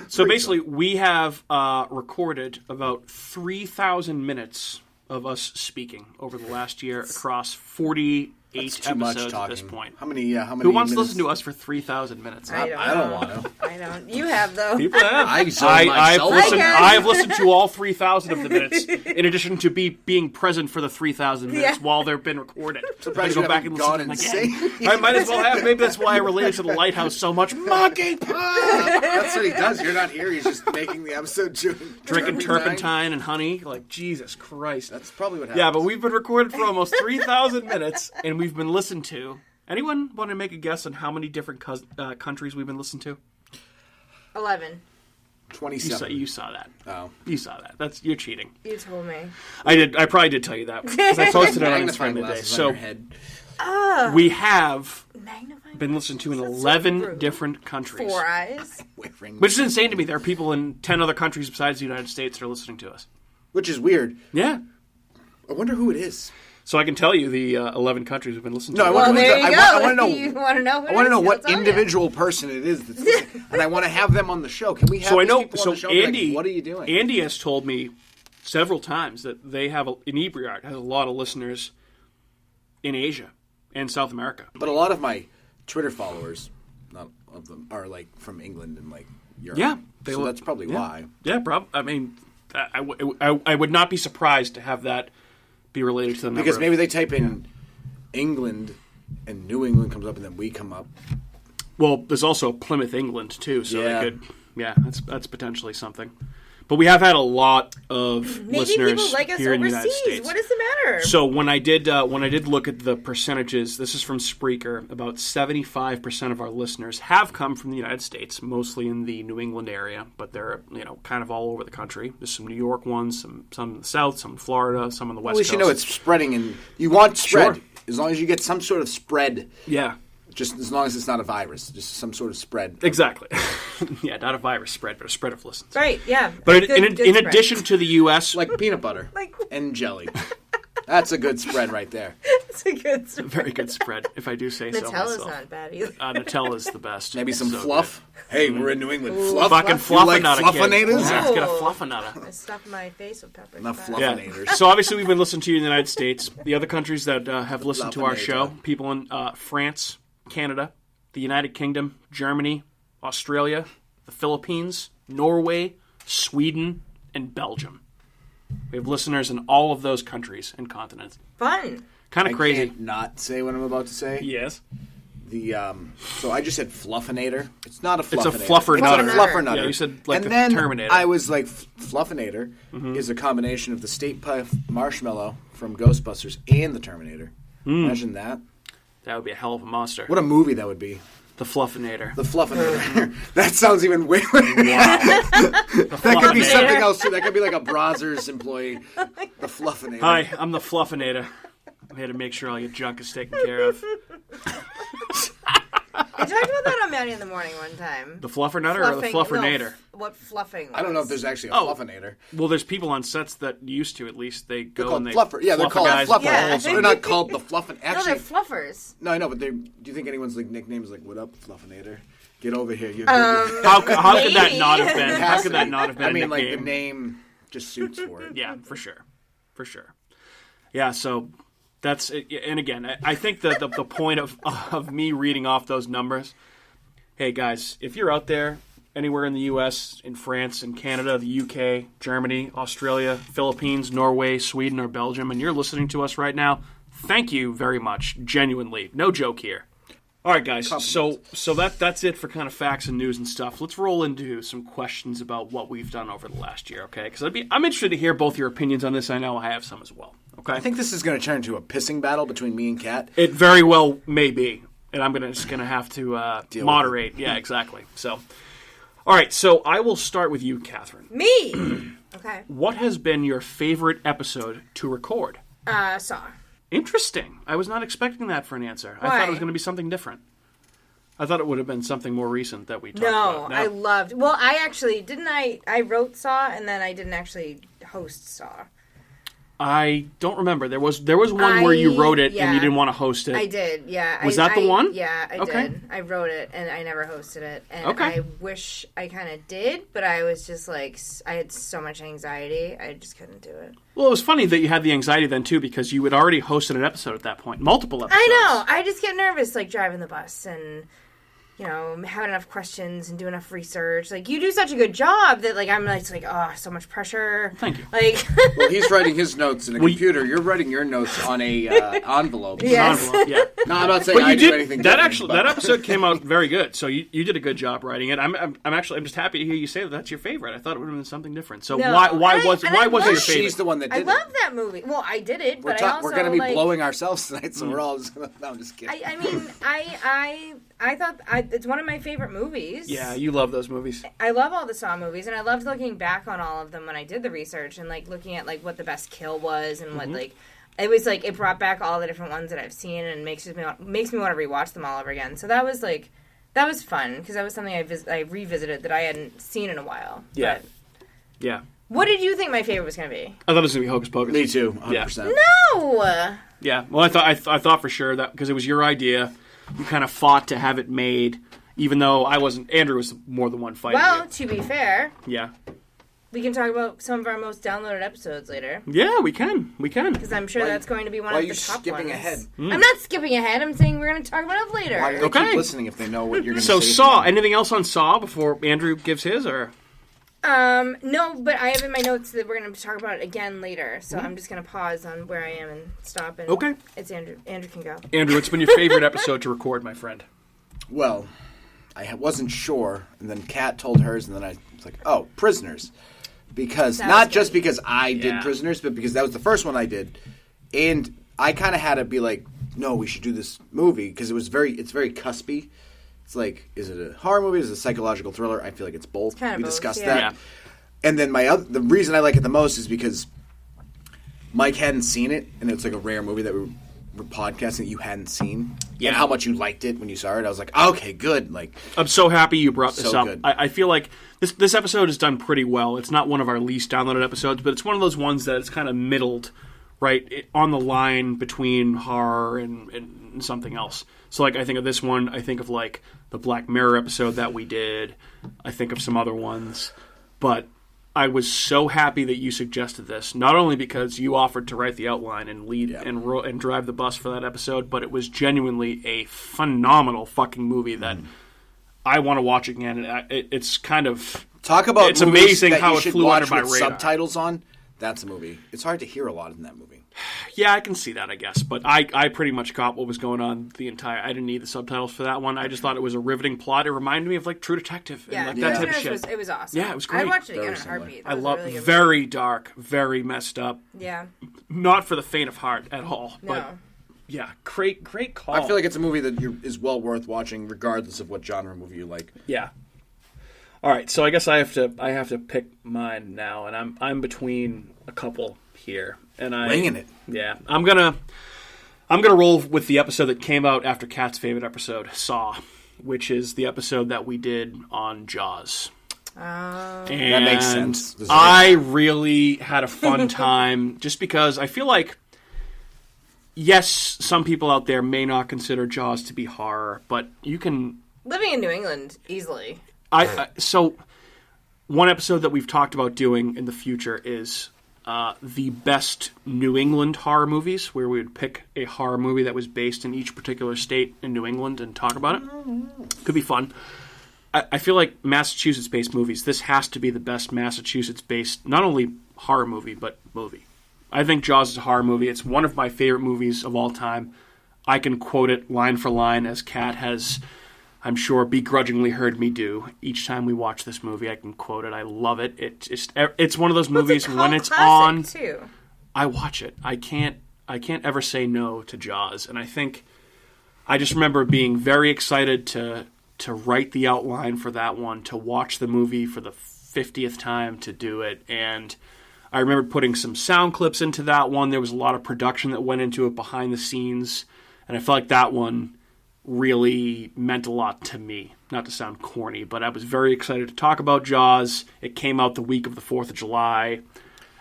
So basically, we have recorded about 3,000 minutes of us speaking over the last year across 40 8 too much episodes at talking. this point. How many? Who wants to listen to us for 3,000 minutes? I don't want to. I don't. You have, though. People have. I've I've listened to all 3,000 of the minutes, in addition to being present for the 3,000 minutes while they've been recorded. Surprised I you go back and haven't listen gone to them insane. again. I might as well have. Maybe that's why I related to the Lighthouse so much. Monkey Pie! That's what he does. You're not here. He's just making the episode Drinking turpentine and honey. Like, Jesus Christ. That's probably what happens. Yeah, but we've been recorded for almost 3,000 minutes, and we've been listened to. Anyone want to make a guess on how many different countries we've been listened to? 11. 27. You saw that. Oh. You saw that. You're cheating. You told me. I did. I probably did tell you that because I posted it on Magnifying Instagram today. glasses on So your head. we have Magnifying been listened to in glasses? 11 That's so different countries, 4 eyes. which is insane to me. There are people in 10 other countries besides the United States that are listening to us. Which is weird. Yeah. I wonder who it is. So I can tell you the 11 countries we've been listening to. No, I Well, want there you go. I want to know. You want to know? I want to know what individual person it is, that's, and I want to have them on the show. Can we have So I these know. people on So the show? Be Andy, like, what are you doing? Andy has told me several times that they have Inebriart has a lot of listeners in Asia and South America. But a lot of my Twitter followers, not of them, are like from England and like Europe. Yeah, so that's probably why. Yeah, I mean, I would not be surprised to have that be related to the number. Because maybe they type in England and New England comes up, and then we come up. Well, there's also Plymouth, England, too. So Yeah. they could, that's potentially something. But we have had a lot of Maybe listeners people like us here in the United overseas. States. What does it matter? So when I did look at the percentages, this is from Spreaker. About 75% of our listeners have come from the United States, mostly in the New England area, but they're kind of all over the country. There's some New York ones, some in the South, some in Florida, some on the West At least Coast. you know it's spreading, and you want spread. Sure. As long as you get some sort of spread. Yeah. Just as long as it's not a virus, just some sort of spread. Exactly. Yeah, not a virus spread, but a spread of listens. Right, yeah. But Good in spread. addition to the U.S., Like peanut butter and jelly. That's a good spread right there. It's a good spread. very good spread, if I do say so Nutella's myself. not bad either. Nutella's the best. Maybe some So fluff. Hey, we're in New England. Fluff. Fucking You like fluffinata, kid. fluffinators? Yeah, let's get a Ooh. fluffinata. I stuffed my face with pepper. The Fine. Yeah. fluffinators. So obviously we've been listening to you in the United States. The other countries that have listened to our Fluffinator. show, people in France, Canada, the United Kingdom, Germany, Australia, the Philippines, Norway, Sweden, and Belgium. We have listeners in all of those countries and continents. Fun. Kind I of crazy. can't not say what I'm about to say. Yes. The so I just said fluffinator. It's not a fluffinator. It's a fluffernutter. It's a fluffernutter. Yeah, you said like and the then Terminator. I was like, fluffinator is a combination of the State Puff Marshmallow from Ghostbusters and the Terminator. Imagine that. That would be a hell of a monster. What a movie that would be. The Fluffinator. The Fluffinator. That sounds even way. That could be something else too. That could be like a Brazzers employee. The Fluffinator. Hi, I'm the Fluffinator. I'm here to make sure all your junk is taken care of. I talked about that on Maddie in the Morning one time. The Fluffernutter or the Fluffernator? What fluffing was. I don't know if there's actually a Fluffinator. Well, there's people on sets that used to, at least. They They're go called and they fluffer. Yeah, they're fluff a called guy's fluffer. Yeah. balls. They're not called the Fluffin. No, Actually, they're fluffers. no, I know, but do you think anyone's like nicknames like "What up, Fluffinator"? Get over here. How could that Maybe. not have been? How could that not have been I mean, a like the nickname? name just suits for it. Yeah, for sure. For sure. Yeah, so that's it. And again, I think that the point of me reading off those numbers, hey guys, if you're out there anywhere in the U.S., in France, in Canada, the U.K., Germany, Australia, Philippines, Norway, Sweden, or Belgium, and you're listening to us right now, thank you very much. Genuinely. No joke here. All right, guys. So that's it for kind of facts and news and stuff. Let's roll into some questions about what we've done over the last year, okay? Because I'm interested to hear both your opinions on this. I know I have some as well. Okay. I think this is going to turn into a pissing battle between me and Kat. It very well may be, and I'm just going to have to Deal moderate. Yeah, exactly. So, all right. So I will start with you, Catherine. Me! Okay. What has been your favorite episode to record? Saw. Interesting. I was not expecting that for an answer. I Why? thought it was going to be something different. I thought it would have been something more recent that we talked No, about. I loved. Well, I actually didn't. I wrote Saw, and then I didn't actually host Saw. I don't remember. There was one where you wrote it and you didn't want to host it. I did, yeah. Was that the one? Yeah, I Okay. did. I wrote it and I never hosted it. And Okay. I wish I kind of did, but I was just like, I had so much anxiety, I just couldn't do it. Well, it was funny that you had the anxiety then, too, because you had already hosted an episode at that point. Multiple episodes. I know. I just get nervous, like, driving the bus and, you know, having enough questions and do enough research. Like, you do such a good job that, like, I'm like, oh, so much pressure. Thank you. Like, Well, he's writing his notes in a computer. You're writing your notes on a envelope. Yes. Envelope, yeah. No, I'm not saying But I you do did anything that. different, Actually, but- that episode came out very good. So you did a good job writing it. I'm just happy to hear you say that that's your favorite. I thought it would have been something different. So No. why And I wasn't it love- your favorite? She's the one that I did love it. that movie. Well, I did it, We're but I also, we're going to be like, blowing ourselves tonight, so we're all just going to... No, I'm just kidding. I mean, I thought it's one of my favorite movies. Yeah, you love those movies. I love all the Saw movies, and I loved looking back on all of them when I did the research and like looking at like what the best kill was and what like it was like it brought back all the different ones that I've seen and makes me want to rewatch them all over again. So that was fun because that was something I revisited that I hadn't seen in a while. Yeah. But Yeah. what did you think my favorite was going to be? I thought it was going to be Hocus Pocus. Me too, 100%. No. Yeah. Well, I thought for sure that because it was your idea, you kind of fought to have it made, even though I wasn't. Andrew was more the one fighting Well, it. to be fair, Yeah. we can talk about some of our most downloaded episodes later. Yeah, we can. We can. Because I'm sure that's going to be one why of are the you top skipping ones. ahead? I'm not skipping ahead. I'm saying we're going to talk about it later. Why do they Okay. keep listening if they know what you're going to So say? Saw. Anything else on Saw before Andrew gives his, or? No, but I have in my notes that we're going to talk about it again later. So I'm just going to pause on where I am and stop. And Okay. It's Andrew. Andrew can go. Andrew, what's been your favorite episode to record, my friend? Well, I wasn't sure, and then Kat told hers, and then I was like, oh, Prisoners. Because, That not was just good. because I did Yeah. Prisoners, but because that was the first one I did. And I kind of had to be like, no, we should do this movie, because it's very cuspy. It's like, is it a horror movie? Is it a psychological thriller? I feel like it's both. Kind of we both, discussed yeah. that. Yeah. And then the reason I like it the most is because Mike hadn't seen it, and it's like a rare movie that we're podcasting that you hadn't seen. Yeah. And how much you liked it when you saw it. I was like, okay, good. Like, I'm so happy you brought this So up. good. I feel like this episode is done pretty well. It's not one of our least downloaded episodes, but it's one of those ones that it's kind of middled, right, on the line between horror and something else. So, like, I think of this one. I think of, like, the Black Mirror episode that we did. I think of some other ones. But I was so happy that you suggested this, not only because you offered to write the outline and lead and drive the bus for that episode, but it was genuinely a phenomenal fucking movie that I want to watch again. And it's kind of talk about it's movies amazing that how you it should flew watch under my with radar. subtitles on. That's a movie. It's hard to hear a lot in that movie. Yeah, I can see that, I guess. But I pretty much got what was going on the entire... I didn't need the subtitles for that one. I just thought it was a riveting plot. It reminded me of, like, True Detective and Yeah, like, that type of Prisoners shit. it was awesome. Yeah, it was great. I watched it again Very in a similar. heartbeat. That I was love... a really good very dark, very messed up. movie. Yeah. Not for the faint of heart at all. No. But, yeah, great call. I feel like it's a movie that is well worth watching, regardless of what genre movie you like. Yeah. All right, so I guess I have to pick mine now, and I'm between a couple here, and Winging it. Yeah, I'm gonna roll with the episode that came out after Kat's favorite episode, Saw, which is the episode that we did on Jaws. That makes sense. I really had a fun time, just because I feel like, yes, some people out there may not consider Jaws to be horror, but you can. Living in New England, easily. So one episode that we've talked about doing in the future is the best New England horror movies, where we would pick a horror movie that was based in each particular state in New England and talk about it. Could be fun. I feel like Massachusetts-based movies, this has to be the best Massachusetts-based, not only horror movie, but movie. I think Jaws is a horror movie. It's one of my favorite movies of all time. I can quote it line for line, as Kat has, I'm sure, begrudgingly heard me do. Each time we watch this movie, I can quote it. I love it. It's one of those movies when it's on, too. I watch it. I can't ever say no to Jaws. And I think I just remember being very excited to write the outline for that one, to watch the movie for the 50th time, to do it. And I remember putting some sound clips into that one. There was a lot of production that went into it behind the scenes. And I felt like that one really meant a lot to me. Not to sound corny, but I was very excited to talk about Jaws. It came out the week of the 4th of July.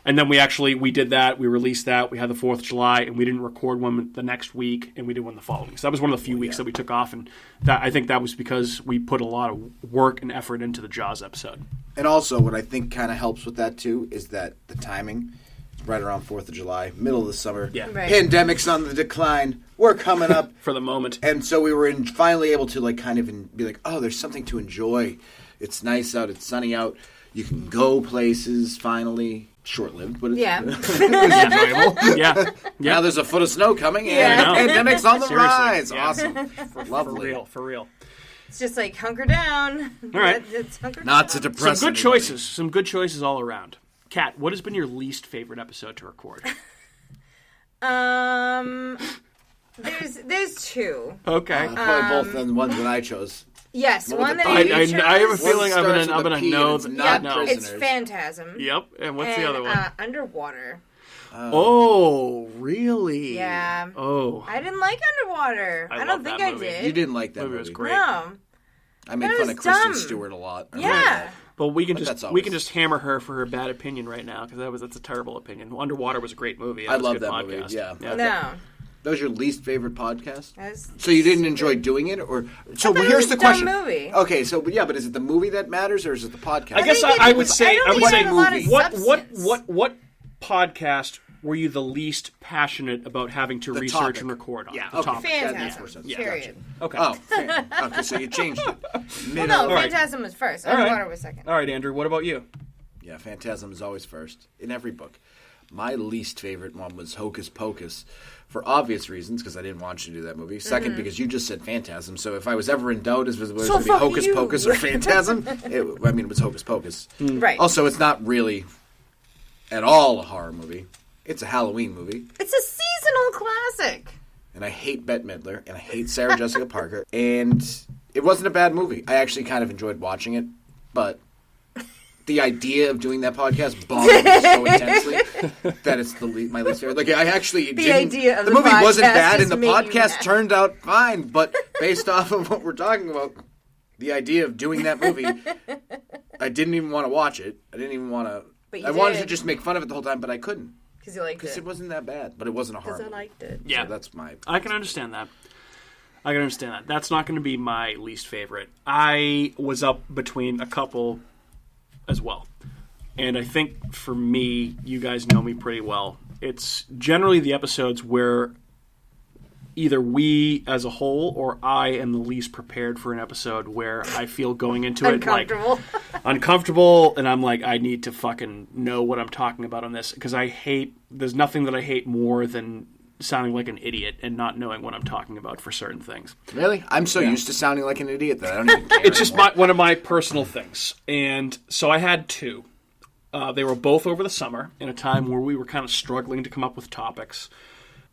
And then we did that. We released that. We had the 4th of July, and we didn't record one the next week, and we did one the following. So that was one of the few weeks that we took off, and I think that was because we put a lot of work and effort into the Jaws episode. And also, what I think kind of helps with that, too, is that the timing is right around 4th of July, middle of the summer. Yeah. Right. Pandemic's on the decline. We're coming up. For the moment. And so we were finally able to, be like, oh, there's something to enjoy. It's nice out. It's sunny out. You can go places, finally. Short-lived, but it's enjoyable. Yeah. Now there's a foot of snow coming, and Yeah. the pandemic's on the Seriously. rise. Yeah. Awesome. Lovely. For real. It's just like hunker down. All right. It's hunker Not to down. depress Some good anybody. choices. Some good choices all around. Kat, what has been your least favorite episode to record? There's two. Okay. Probably both the ones that I chose. Yes, What one was that it? I I have a chose. feeling I'm starts gonna with a P know and it's that. not No. prisoners. It's Phantasm. Yep. And what's the And, other one? Underwater. Oh, really? Yeah. Oh, I didn't like Underwater. I I love don't think that I movie. did. You didn't like that movie movie. was great. No. I made That fun was of Kristen dumb. Stewart a lot. I Yeah. remember that. but we can But just that's we can always- just hammer her for her bad opinion right now because that's a terrible opinion. Underwater was a great movie. It I was a love good that podcast. movie, yeah. No. That was your least favorite podcast? That's- So you didn't enjoy doing it, or so? thought it Here's was the a dumb question. movie. Okay, so but is it the movie that matters, or is it the podcast? I guess think I it- would say I don't I would think say it had a lot of substance. what podcast were you the least passionate about having to research topic. and record on? Yeah, the okay. topic. That makes Phantasm. more sense. Period. Okay. Oh, fair. Okay, so you changed it. Well, no, right. Phantasm was first. All right. Underwater was second. All right, Andrew. What about you? Yeah, Phantasm is always first in every book. My least favorite one was Hocus Pocus, for obvious reasons, because I didn't want you to do that movie. Second, because you just said Phantasm, so if I was ever in doubt as whether it was going to be fuck Hocus you. Pocus or Phantasm, it was Hocus Pocus. Right. Also, it's not really at all a horror movie. It's a Halloween movie. It's a seasonal classic. And I hate Bette Midler, and I hate Sarah Jessica Parker. And it wasn't a bad movie. I actually kind of enjoyed watching it, but the idea of doing that podcast bothered me so intensely that it's my least favorite. Like, I actually The idea of the the movie wasn't podcast bad, and just the made you podcast mad. turned out fine. But based off of what we're talking about, the idea of doing that movie, I didn't even want to watch it. I didn't even want to. But you I wanted to did. just make fun of it the whole time, but I couldn't Because you liked because it. it wasn't that bad. But it wasn't a horror Because I movie. liked it. Yeah, So that's my. I can understand that. That's not going to be my least favorite. I was up between a couple as well. And I think for me, you guys know me pretty well. It's generally the episodes where either we as a whole or I am the least prepared for an episode where I feel going into it like uncomfortable, and I'm like, I need to fucking know what I'm talking about on this, because there's nothing that I hate more than sounding like an idiot and not knowing what I'm talking about for certain things. Really? I'm so used to sounding like an idiot that I don't even care. It's just anymore. one of my personal things. And so I had two. They were both over the summer in a time where we were kind of struggling to come up with topics.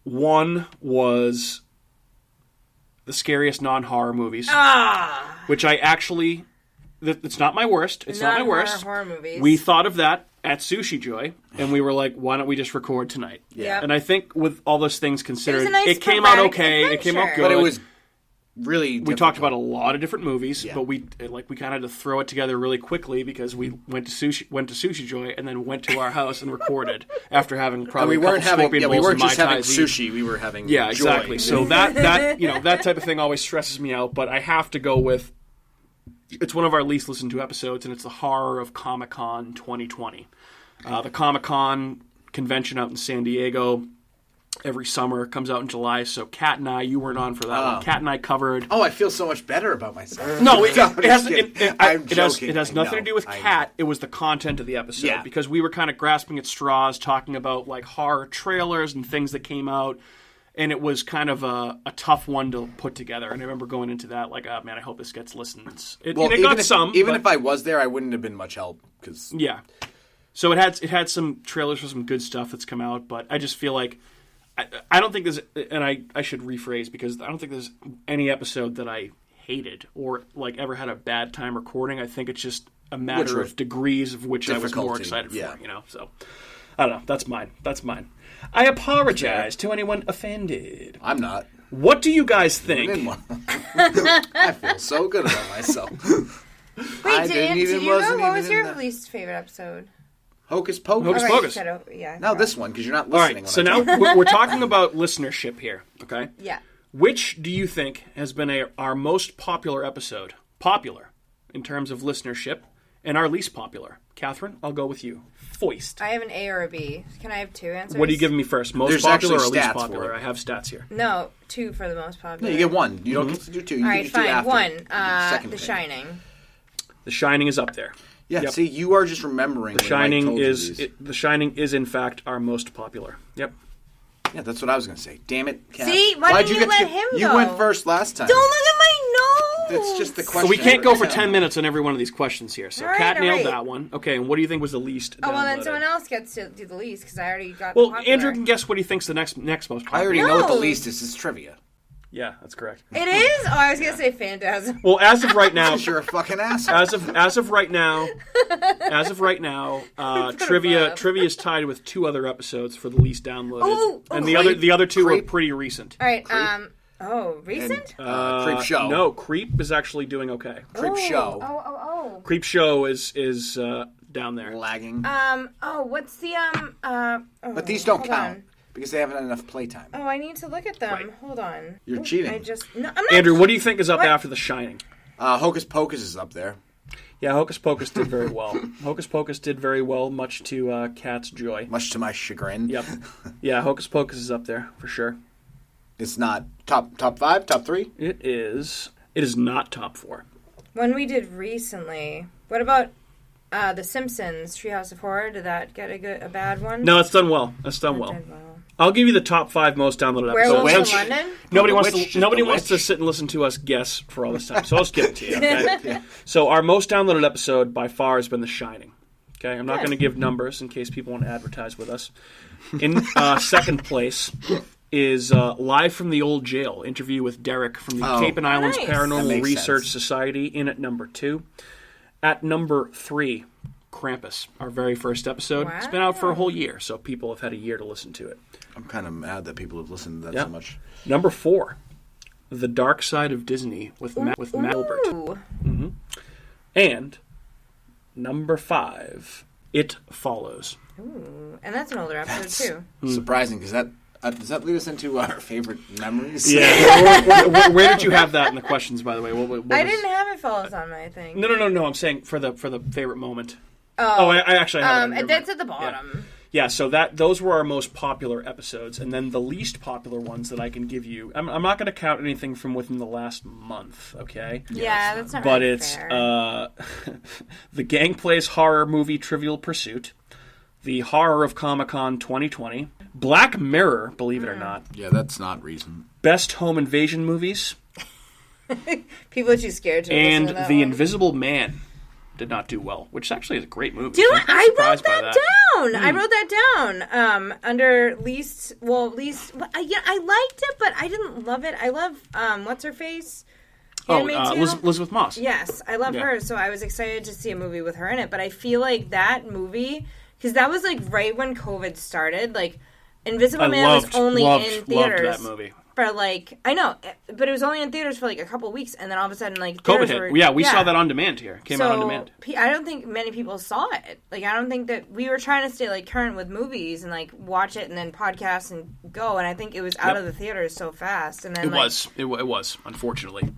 One was the scariest non-horror movies, which I actually... It's not my worst. It's not my worst. Horror movies. We thought of that at Sushi Joy, and we were like, why don't we just record tonight? Yep. And I think with all those things considered, It was a nice it came out sporadic okay. It came out adventure. good. But it was really. We talked about a lot of different movies, Yeah. but we kind of had to throw it together really quickly because we went to Sushi Joy and then went to our house and recorded after having And probably we a couple weren't having. Scorpion Yeah, we bowls weren't and just Mai having Tais. sushi. We were having. Yeah, joy. exactly. So that type of thing always stresses me out. But I have to go with. It's one of our least listened to episodes, and it's the horror of Comic-Con 2020. The Comic-Con convention out in San Diego every summer comes out in July. So Kat and I, you weren't on for that one. Kat and I covered. Oh, I feel so much better about myself. No, it I'm has joking. it has I nothing to know. do with I know. Kat. It was the content of the episode, Yeah. because we were kind of grasping at straws, talking about like horror trailers and things that came out, and it was kind of a tough one to put together. And I remember going into that like, oh man, I hope this gets listens. It got some, Even but- if I was there, I wouldn't have been much help because. yeah. So it had some trailers for some good stuff that's come out, but I just feel like I don't think there's, and I should rephrase, because I don't think there's any episode that I hated or like ever had a bad time recording. I think it's just a matter of degrees of which I was more difficulty, excited yeah. for, you know. So I don't know. That's mine. I apologize to anyone offended. I'm not. What do you guys I'm in think? one. I feel so good about myself. Wait, I did didn't you even- go? wasn't What was even in your the- least favorite episode? Hocus Pocus. Hocus All right, Pocus. you said, yeah. I No, forgot. this one, because you're not All listening. right, so when I now talk. we're talking about listenership here, okay? Yeah. Which do you think has been our most popular episode? Popular in terms of listenership, and our least popular. Catherine, I'll go with you. Foist. I have an A or a B. Can I have two answers? What are you giving me first? Most There's popular or actually least stats for popular? it. I have stats here. No, two for the most popular. No, you get one. You don't get to do two. You All can right, just do fine. after. One. Second The pick. Shining. The Shining is up there. Yeah, Yep. see, you are just remembering. The when Mike Shining told you is these. The Shining is in fact our most popular. Yep. Yeah, that's what I was going to say. Damn it, Kat. See? Why Why'd didn't you get let to- him You go? went first last time. Don't look at my nose. That's just the So question. we can't go for 10 minutes on every one of these questions here. So All right, Kat all nailed right. that one. Okay, and what do you think was the least Oh, well, then downloaded? someone else gets to do the least because I already got Well, the popular. Andrew can guess what he thinks the next most popular. I already know what the No. least is. It's trivia. Yeah, that's correct. It is? Oh, I was going to say Phantasm. Well, as of right now, Because you're a fucking asshole. as of right now, trivia is tied with two other episodes for the least downloaded, Oh, and oh, the other two Creep. were pretty recent. All right. Recent? Creepshow. No, Creep is actually doing okay. Creepshow. Oh. Creepshow is down there. Lagging. What's the, but these don't hold count on. because they haven't had enough playtime. Oh, I need to look at them. Right. Hold on. You're cheating. No, I'm not. Andrew, what do you think is up What? after The Shining? Hocus Pocus is up there. Yeah, Hocus Pocus did very well. Hocus Pocus did very well, much to Kat's joy. Much to my chagrin. Yep. Yeah, Hocus Pocus is up there for sure. It's not top 5, top 3. It is not top 4. One we did recently. What about The Simpsons, Treehouse of Horror? Did that get a bad one? No, it's done well. It's done It well. did well. I'll give you the top 5 most downloaded Werewolves episodes. in Witch. London? Nobody The wants Witch, to. Nobody The wants to Witch. sit and listen to us guess for all this time. So I'll skip it to you. Okay. So our most downloaded episode by far has been The Shining. Okay, I'm not Good. going to give numbers in case people want to advertise with us. In second place is Live from the Old Jail, interview with Derek from the Oh. Cape and Islands Nice. That Paranormal makes Research sense. Society, in at number 2. At number 3, Krampus, our very first episode. It's been out for a Wow. whole year, so people have had a year to listen to it. I'm kind of mad that people have listened to that Yeah. so much. Number 4, The Dark Side of Disney with Matt Gilbert. Ooh. And number 5, It Follows. Ooh. And that's an older episode, too. Surprising, because does that lead us into our favorite memories? Yeah. where did you have that in the questions, by the way? What I was- didn't have It Follows on my thing. No. I'm saying for the favorite moment. Oh, I actually have it. on your That's mind. at the bottom. Yeah, so those were our most popular episodes, and then the least popular ones that I can give you. I'm not going to count anything from within the last month, okay? Yeah, that's not But really it's fair. The Gang Plays Horror Movie Trivial Pursuit, The Horror of Comic-Con 2020, Black Mirror, believe it or not, Yeah, that's not reason. Best Home Invasion Movies, People are too scared to and listen to that The one. Invisible Man did not do well, which actually is a great movie. Do you know So what? I'm I wrote surprised by that down. I wrote that down under least. Yeah, I liked it, but I didn't love it. I love what's her face. Handmaid's Tale? Elizabeth Moss. Yes, I love Yeah. her. So I was excited to see a movie with her in it. But I feel like that movie, because that was like right when COVID started. Like Invisible Man was only in theaters. Loved that movie. For like, I know, but it was only in theaters for like a couple weeks, and then all of a sudden, like COVID theaters hit. were- Yeah, we saw that on demand here. Came out on demand. I don't think many people saw it. Like, I don't think that we were trying to stay like current with movies and like watch it and then podcast and go. And I think it was out Yep. of the theaters so fast. And then It was. It was. Unfortunately.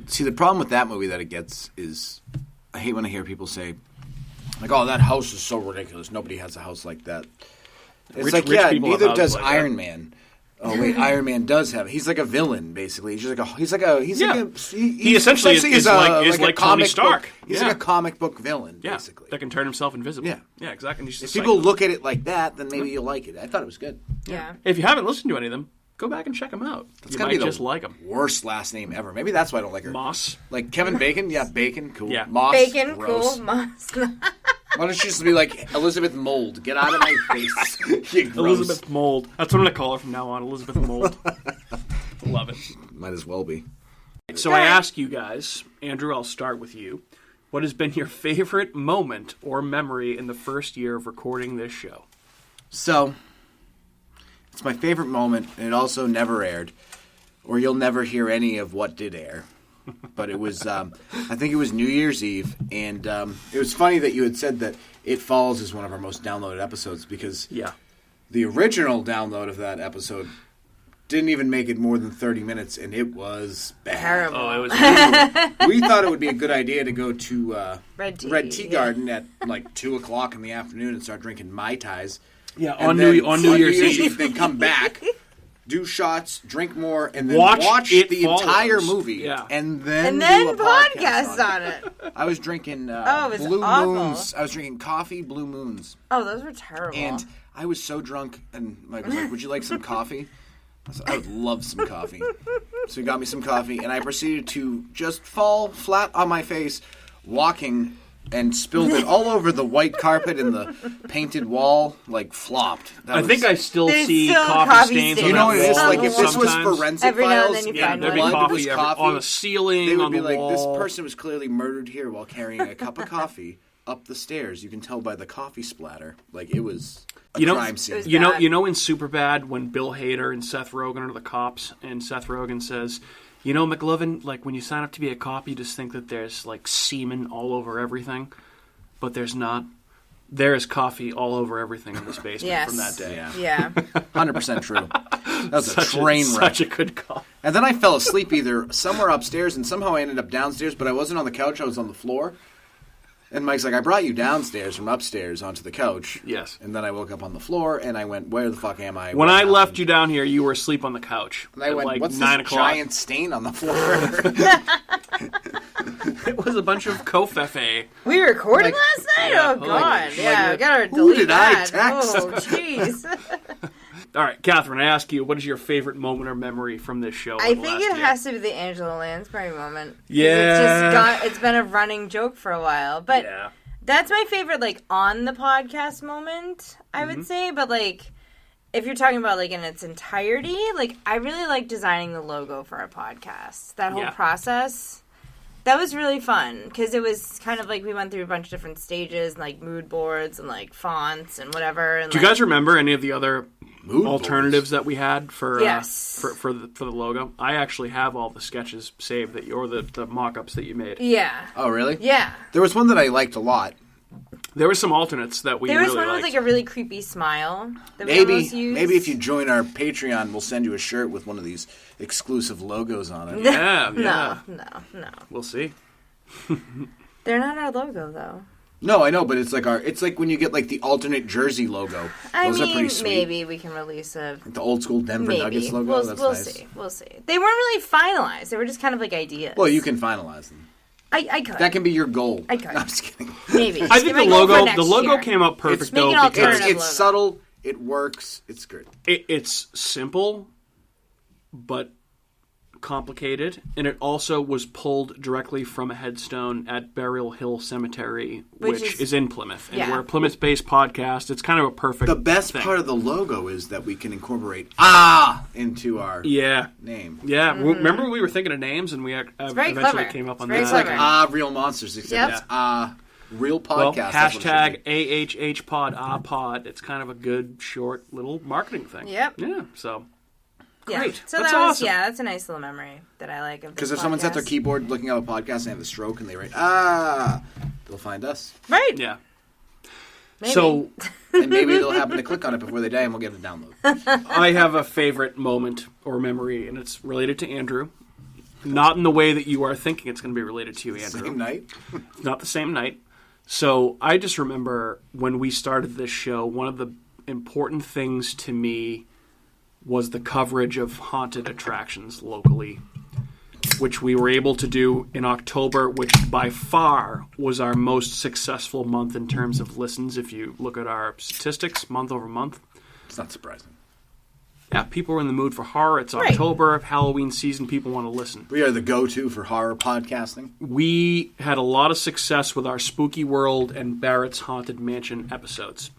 See, the problem with that movie that it gets is I hate when I hear people say, like, oh, that house is so ridiculous. Nobody has a house like that. It's Rich- like, rich yeah, people have neither houses does like that. Iron Man. Oh wait, Iron Man does have. He's like a villain, basically. He essentially is like Tony Stark. He's Yeah. like a comic book villain, Yeah, basically. that can turn himself invisible. Yeah. Yeah, exactly. And he's just If a people psycho. look at it like that, then maybe you'll like it. I thought it was good. yeah. If you haven't listened to any of them, go back and check them out. It's You gotta might be the just like them. worst last name ever. Maybe that's why I don't like her. Moss. Like Kevin Bacon, yeah, Bacon, cool. Yeah. Moss, Bacon, gross. cool, Moss. Why don't you just be like Elizabeth Mold? Get out of my face, you gross. Elizabeth Mold. That's what I'm going to call her from now on. Elizabeth Mold. Love it. Might as well be. So I ask you guys, Andrew, I'll start with you. What has been your favorite moment or memory in the first year of recording this show? So, it's my favorite moment, and it also never aired, or you'll never hear any of what did air. but it was I think it was New Year's Eve, and it was funny that you had said that It Falls is one of our most downloaded episodes because the original download of that episode didn't even make it more than 30 minutes, and it was bad. Terrible. Oh, it was. We thought it would be a good idea to go to Red Tea Garden at like 2 o'clock in the afternoon and start drinking Mai Tais. Yeah, And on then New Year's Eve. Then come back, do shots, drink more, and then Watch It the Follows. entire movie. Yeah. And then And do then a podcast on it. I was drinking it was Blue awful. Moons. I was drinking coffee, Blue Moons. Oh, those were terrible. And I was so drunk, and Mike was like, would you like some coffee? I said, I would love some coffee. So he got me some coffee, and I proceeded to just fall flat on my face, walking, and spilled it all over the white carpet and the painted wall, like flopped. I think I still There's see still coffee coffee stains. stains. On You know what it is? that wall Like, if this was sometimes. Forensic Every now and Files, then you Yeah, find there'd be one. blood was coffee on the ceiling, they would on be the like, wall. this person was clearly murdered here while carrying a cup of coffee up the stairs. You can tell by the coffee splatter. Like, it was a crime scene. It was You know, bad. you know in Superbad when Bill Hader and Seth Rogen are the cops, and Seth Rogen says, "You know, McLovin, like when you sign up to be a cop, you just think that there's like semen all over everything, but there's not. There is coffee all over everything in this basement Yes. from that day." Yeah. Yeah. 100% true. That was a Such train wreck. Such a good call. And then I fell asleep either somewhere upstairs, and somehow I ended up downstairs, but I wasn't on the couch, I was on the floor. And Mike's like, I brought you downstairs from upstairs onto the couch. Yes. And then I woke up on the floor, and I went, where the fuck am I? When What I happened? left you down here, you were asleep on the couch And I at went, like what's 9 this o'clock. giant stain on the floor? It was a bunch of Kofefe. We recorded Like- last night? Yeah, Oh, like- God. Yeah, like- we gotta Who delete did I that. text? Oh, jeez. All right, Catherine, I ask you, what is your favorite moment or memory from this show? I in the think last it year? has to be the Angela Lansbury moment. 'Cause Yeah. it's been a running joke for a while. But Yeah. that's my favorite, like, on the podcast moment, I Mm-hmm. would say. But, like, if you're talking about, like, in its entirety, like, I really like designing the logo for our podcast. That whole Yeah. process. That was really fun because it was kind of like we went through a bunch of different stages, and, like, mood boards and, like, fonts and whatever. And, Do you guys remember any of the other Mood alternatives that we had for Yes. for the logo? I actually have all the sketches saved that you, or the mock-ups that you made. Yeah. Oh, really? Yeah. There was one that I liked a lot. There were some alternates that we There was really one liked. with, like, a really creepy smile that we almost used. Maybe if you join our Patreon, we'll send you a shirt with one of these exclusive logos on it. yeah, yeah. No. We'll see. They're not our logo, though. No, I know, but it's like when you get like the alternate jersey logo. I Those are mean, pretty sweet. maybe we can release a... The old school Denver Maybe. Nuggets logo. We'll, That's we'll nice. see. We'll see. They weren't really finalized. They were just kind of like ideas. Well, you can finalize them. I could. That can be your goal. I could. No, I'm just kidding. Maybe. I think It might the go for logo next the logo year. came out perfect Make though an because alternative. It's logo. subtle. It works. It's good. it's simple, but complicated, and it also was pulled directly from a headstone at Burial Hill Cemetery, which is in Plymouth. And Yeah. we're a Plymouth-based podcast. It's kind of a perfect The best thing. part of the logo is that we can incorporate into our Yeah. name. Yeah, remember we were thinking of names, and we very eventually clever. came up on It's that. very It's like clever. Real Monsters, except Yep. it's Real Podcast. Well, That's what it should be. #AHHpod, pod. It's kind of a good, short, little marketing thing. Yep. Yeah, so Yeah. great. So That's that was, awesome. yeah, that's a nice little memory that I like of this Because if someone's at their podcast. keyboard looking at a podcast and they have a stroke and they write, they'll find us. Right. Yeah. Maybe. So And maybe they'll happen to click on it before they die and we'll get a download. I have a favorite moment or memory, and it's related to Andrew. Not in the way that you are thinking it's going to be related to you, Andrew. Same night. Not the same night. So I just remember when we started this show, one of the important things to me was the coverage of haunted attractions locally, which we were able to do in October, which by far was our most successful month in terms of listens. If you look at our statistics, month over month. It's not surprising. Yeah, people are in the mood for horror. It's Right. October, Halloween season. People want to listen. We are the go-to for horror podcasting. We had a lot of success with our Spooky World and Barrett's Haunted Mansion episodes.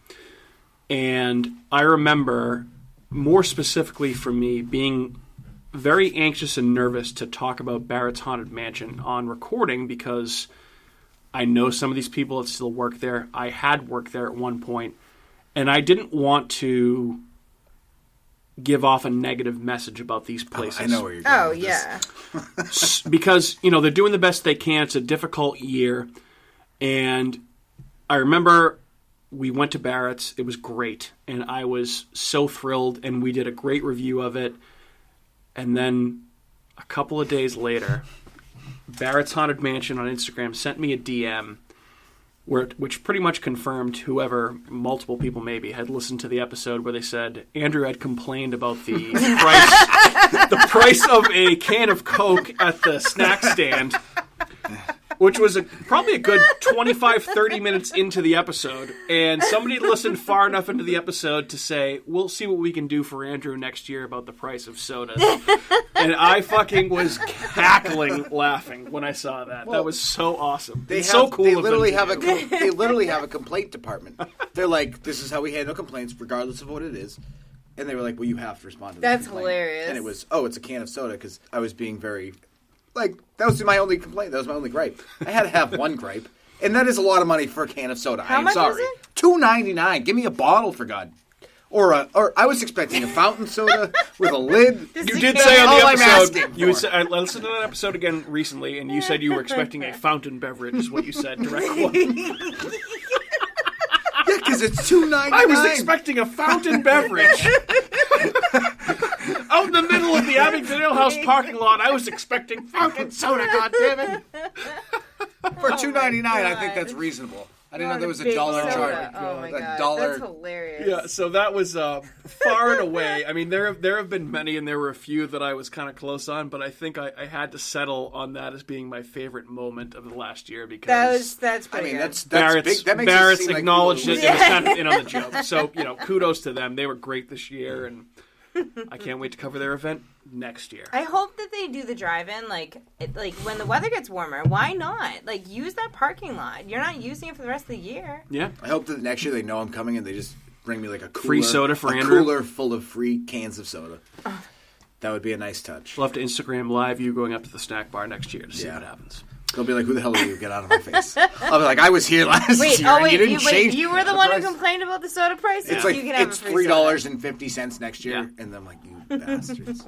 And I remember, more specifically for me, being very anxious and nervous to talk about Barrett's Haunted Mansion on recording because I know some of these people that still work there. I had worked there at one point, and I didn't want to give off a negative message about these places. I know where you're going. Oh with yeah. Because, they're doing the best they can. It's a difficult year. And I remember we went to Barrett's. It was great. And I was so thrilled. And we did a great review of it. And then a couple of days later, Barrett's Haunted Mansion on Instagram sent me a DM which pretty much confirmed whoever, multiple people maybe, had listened to the episode where they said Andrew had complained about the price of a can of Coke at the snack stand, which was probably a good 25, 30 minutes into the episode. And somebody listened far enough into the episode to say, we'll see what we can do for Andrew next year about the price of sodas. And I fucking was cackling laughing when I saw that. That was so awesome. So cool. They literally have a complaint department. They're like, this is how we handle complaints, regardless of what it is. And they were like, well, you have to respond to this That's complaint. hilarious. And it was, it's a can of soda, because I was being very... that was my only complaint. That was my only gripe. I had to have one gripe. And that is a lot of money for a can of soda. How much sorry. is it? $2.99. Give me a bottle, for God. Or I was expecting a fountain soda with a lid. You did say on the all I'm episode, asking I listened to that episode again recently, and you said you were expecting a fountain beverage, is what you said, direct quote. Yeah, because it's $2.99. I was expecting a fountain beverage. Out in the middle of the Abington Ale House parking lot, I was expecting fountain soda, goddammit. For $2.99, I think that's reasonable. I didn't know there was a dollar charge. Oh my god, $1. that's hilarious. Yeah, so that was far and away. I mean, there have been many, and there were a few that I was kind of close on, but I think I had to settle on that as being my favorite moment of the last year because That's pretty good. That's Barrett's, big. That makes Barrett's it seem acknowledged like it. It was kind of in on the joke. So kudos to them. They were great this year, and I can't wait to cover their event next year. I hope that they do the drive-in, like when the weather gets warmer. Why not? Like, use that parking lot. You're not using it for the rest of the year. Yeah. I hope that next year they know I'm coming and they just bring me like a cooler, Free soda for Andrew? cooler full of free cans of soda. That would be a nice touch. We'll have to Instagram live you going up to the snack bar next year to see Yeah. what happens. They'll be like, "Who the hell are you? Get out of my face!" I'll be like, "I was here last year. and you didn't change." You were the one who price." complained about the soda price. It's like you can have it's a free $3.50 next year, Yeah. and I'm like, "You bastards!"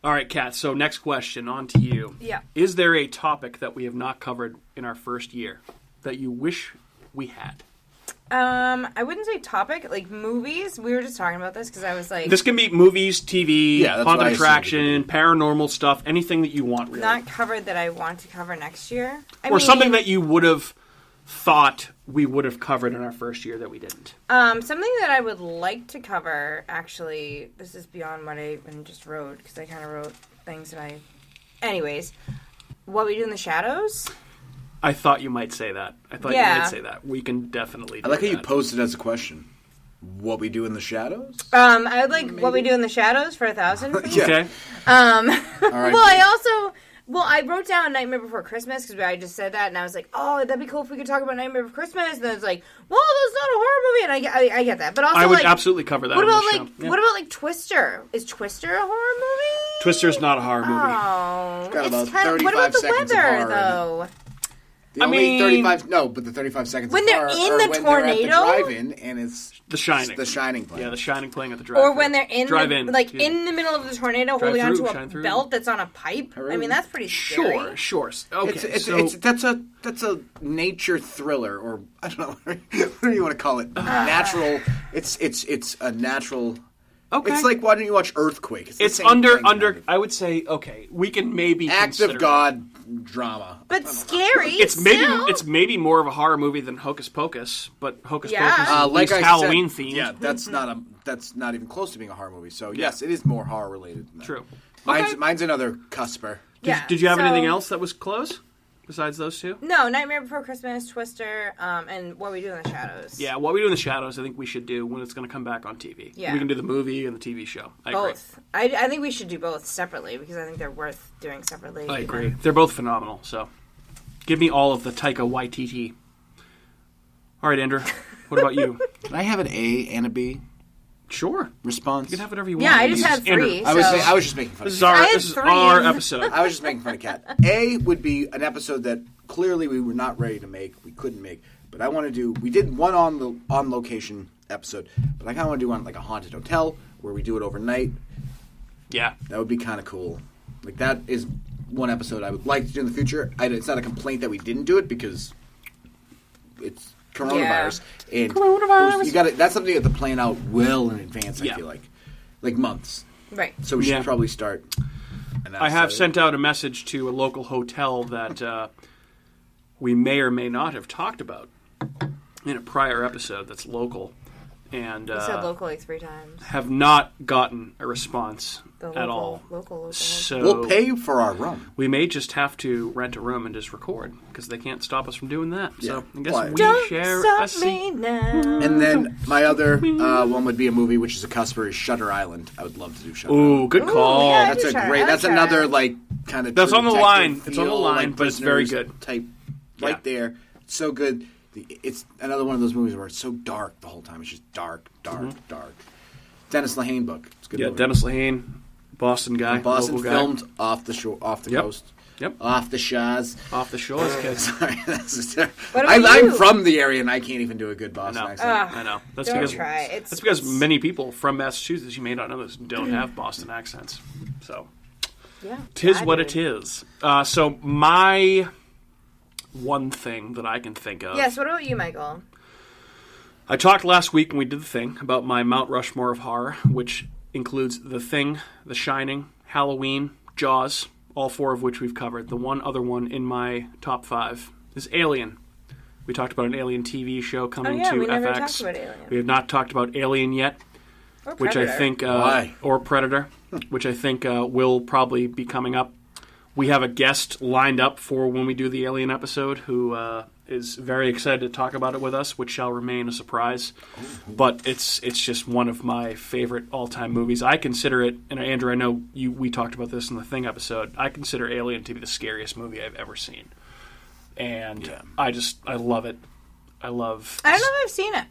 All right, Kat, so next question, on to you. Yeah. Is there a topic that we have not covered in our first year that you wish we had? I wouldn't say topic, like movies. We were just talking about this because I was like, This can be movies, TV, Yeah, that's what haunted I assumed attraction, it would paranormal stuff, anything that you want, really. not covered that I want to cover next year. Or something that you would have thought we would have covered in our first year that we didn't. Something that I would like to cover, actually, this is beyond what I just wrote, because I kind of wrote things that I... Anyways, What We Do in the Shadows? I thought you might say that. You might say that. We can definitely do I like how you that. posed it as a question. What we do in the shadows? I would like What We Do in the Shadows for 1,000. Yeah. Okay. All right. Well, I wrote down Nightmare Before Christmas because I just said that, and I was like, "Oh, that'd be cool if we could talk about Nightmare Before Christmas." And then it's like, "Well, that's not a horror movie," and I get that, but also I would absolutely cover that. What about on the like show. Yeah. what about like Twister? Is Twister a horror movie? Twister's not a horror movie. Oh, got about it's kind of. 35 What about the seconds of weather horror in it. though? The only 35... No, but the 35 seconds When of they're horror in are the when tornado? they're at the drive-in, and it's The Shining. The Shining playing. Yeah, The Shining playing at the drive-in. Or when they're in drive-in. in the middle of the tornado, holding Drive-through, onto shine a through. belt that's on a pipe. I mean, that's pretty scary. Sure. Okay, That's a nature thriller, or I don't know what do you want to call it? Natural. It's a natural. Okay. It's like, why don't you watch Earthquake? It's the It's same under. thing, kind of. I would say, okay, we can maybe Act consider of God drama. But scary. It's still. maybe more of a horror movie than Hocus Pocus, but Hocus Yeah. Pocus is at Like least I Halloween said, themed. Yeah, that's not even close to being a horror movie. So yes, it is more horror related than that. True. Mine's another cusper. Did you have so- anything else that was close besides those two? No, Nightmare Before Christmas, Twister, and What We Do in the Shadows. Yeah, What We Do in the Shadows, I think we should do when it's going to come back on TV. Yeah. We can do the movie and the TV show. I agree. Both. I think we should do both separately because I think they're worth doing separately. I agree. They're both phenomenal, so give me all of the Taika Waititi. All right, Andrew, what about you? Can I have an A and a B Sure. response? You can have whatever you want. Yeah, I just had Andrew, three. I was just making fun This of is you. our, I had this is three. our episode. I was just making fun of Kat. A would be an episode that clearly we were not ready to make. We couldn't make. But I want to do... We did one on location episode, but I kind of want to do one like a haunted hotel where we do it overnight. Yeah. That would be kind of cool. Like, that is one episode I would like to do in the future. It's not a complaint that we didn't do it because it's coronavirus. And Coronavirus. You got that's something you have to plan out well in advance, I Yeah. feel like months. Right. So we should Yeah. probably start. I have sent out a message to a local hotel that we may or may not have talked about in a prior episode that's local. And You said local like 3 times. have not gotten a response The at all. Local. So We'll pay for our room. we may just have to rent a room and just record because they can't stop us from doing that. Yeah. So I guess Why? we Don't share stop a seat. me now. And then my other one would be a movie, which is a cusper, is Shudder Island. I would love to do Shudder Island. Ooh, good call. yeah. That's do a Shudder. great. I That's like another Shudder. like kind of. That's True on the Detective line. It's on the feel, line, like but it's very Prisoners good. Type, Yeah. right there. It's so good. It's another one of those movies where it's so dark the whole time. It's just dark. Dennis Lehane book. It's a good. Yeah, movie. Dennis Lehane, Boston guy, Boston local guy. filmed off the shore, off the Yep. coast, Yep. off the shores. Off the shores, kids. Sorry, What I'm about you? from the area and I can't even do a good Boston No. accent. Ugh. I know. That's Don't because try. It's- that's because many people from Massachusetts, you may not know this, don't have Boston accents. So Yeah. tis I what do. it is. So my one thing that I can think of. Yes, what about you, Michael? I talked last week when we did the thing about my Mount Rushmore of horror, which includes The Thing, The Shining, Halloween, Jaws, all 4 of which we've covered. The one other one in my top 5 is Alien. We talked about an Alien TV show coming to we never FX. talked about Alien. We have not talked about Alien yet, Or which I Predator. think, Why? or Predator, which I think will probably be coming up. We have a guest lined up for when we do the Alien episode who is very excited to talk about it with us, which shall remain a surprise. But it's just one of my favorite all-time movies. I consider it, and Andrew, I know we talked about this in the Thing episode, I consider Alien to be the scariest movie I've ever seen. And Yeah. I love it. I I don't know if I've seen it.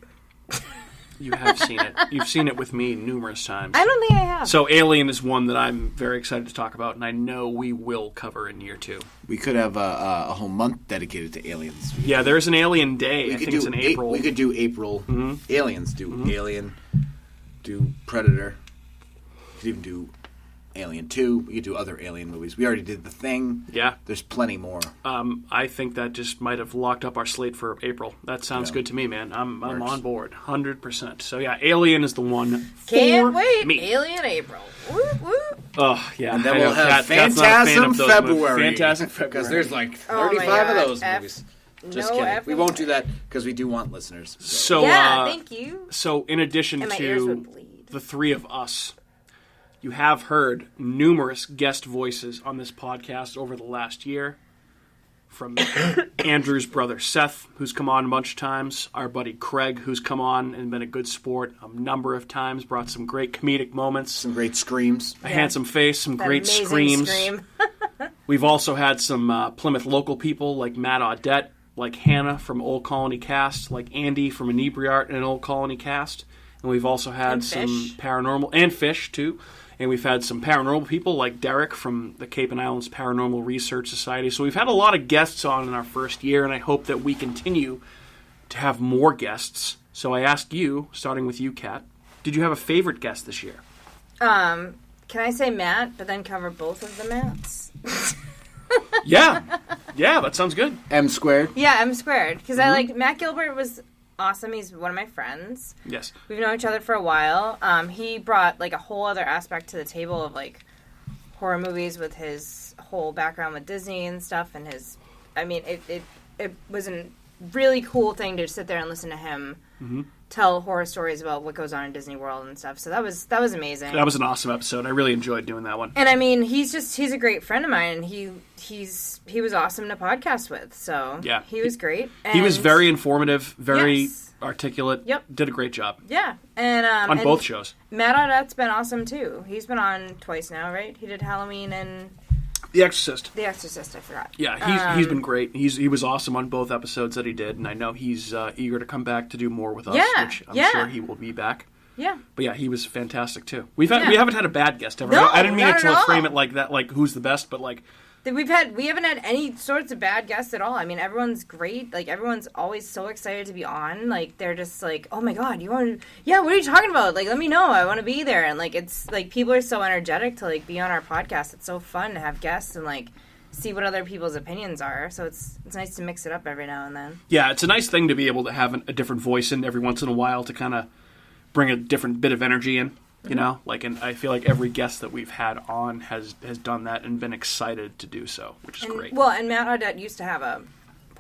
You have seen it. You've seen it with me numerous times. I don't think I have. So Alien is one that I'm very excited to talk about, and I know we will cover in year 2. We could have a whole month dedicated to aliens. Yeah, there's an Alien Day. We I could think it's in April. We could do April. Aliens. Do Alien. Do Predator. We could even do Alien 2. We could do other Alien movies. We already did The Thing. Yeah. There's plenty more. I think that just might have locked up our slate for April. That sounds Yeah. good to me, man. I'm Works. on board, 100%. So yeah, Alien is the one Can't for wait. me. Alien April. Whoop, whoop. Oh yeah, And then I we'll know, have Cat's not a fan Phantasm of those movies. February. Phantasm February. Because there's like Oh my 35 of God. those movies. Just No kidding. effing We won't do way. that because we do want listeners. So Yeah, thank you. So in addition And my ears to would bleed. the 3 of us, you have heard numerous guest voices on this podcast over the last year. From Andrew's brother Seth, who's come on a bunch of times, our buddy Craig, who's come on and been a good sport a number of times, brought some great comedic moments, Some great screams. a handsome face, some That great amazing screams. Scream. We've also had some Plymouth local people like Matt Audette, like Hannah from Old Colony Cast, like Andy from Inebriart and an Old Colony Cast. And we've also had And some Fish. paranormal, and Fish too. And we've had some paranormal people like Derek from the Cape and Islands Paranormal Research Society. So we've had a lot of guests on in our first year, and I hope that we continue to have more guests. So I ask you, starting with you, Kat, did you have a favorite guest this year? Can I say Matt, but then cover both of the Matts? Yeah. Yeah, that sounds good. M squared. Yeah, I'm squared. Because I like Matt Gilbert was awesome. He's one of my friends. Yes. We've known each other for a while. He brought like a whole other aspect to the table of like horror movies with his whole background with Disney and stuff. And his, I mean, it was a really cool thing to sit there and listen to him tell horror stories about what goes on in Disney World and stuff. So that was amazing. That was an awesome episode. I really enjoyed doing that one. And I mean, he's a great friend of mine, and he was awesome to podcast with. So Yeah. he was great. He was And- very informative, very Yes. articulate. Yep. Did a great job yeah, and on and both shows. Matt Audette's been awesome too. He's been on twice now, right? He did Halloween and The Exorcist. The Exorcist. I forgot. Yeah, he's been great. He was awesome on both episodes that he did, and I know he's eager to come back to do more with us, Yeah, which I'm yeah. sure he will be back. Yeah. But yeah, he was fantastic too. We Yeah. haven't had a bad guest ever. No, I didn't mean not it to at frame all. it like that, like who's the best, but like We haven't had any sorts of bad guests at all. I mean, everyone's great. Like, everyone's always so excited to be on. Like, they're just like, oh my god, you want to? Yeah, what are you talking about? Like, let me know. I want to be there. And like, it's like people are so energetic to like be on our podcast. It's so fun to have guests and like see what other people's opinions are. So it's nice to mix it up every now and then. Yeah, it's a nice thing to be able to have a different voice in every once in a while to kind of bring a different bit of energy in. You know, like, and I feel like every guest that we've had on has done that and been excited to do so, which is great. Well, and Matt Audette used to have a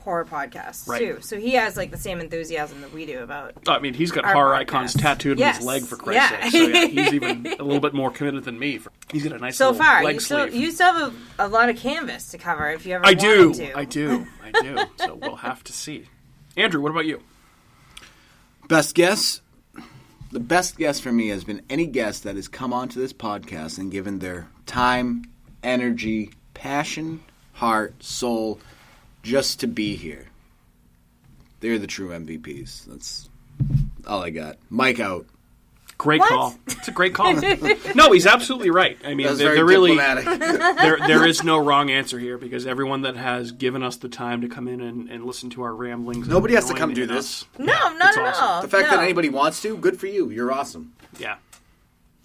horror podcast too, so he has like the same enthusiasm that we do about. I mean, he's got horror icons tattooed on his leg, for Christ's sake. So yeah, he's even a little bit more committed than me. He's got a nice little leg sleeve. You still have a lot of canvas to cover if you ever I wanted to. I do. So we'll have to see. Andrew, what about you? Best guess? The best guest for me has been any guest that has come onto this podcast and given their time, energy, passion, heart, soul, just to be here. They're the true MVPs. That's all I got. Mike out. Great call. It's a great call. No, he's absolutely right. I mean, they're really there is no wrong answer here because everyone that has given us the time to come in and listen to our ramblings. Nobody has to come do this. No, not at all. The fact that anybody wants to, good for you. You're awesome. Yeah.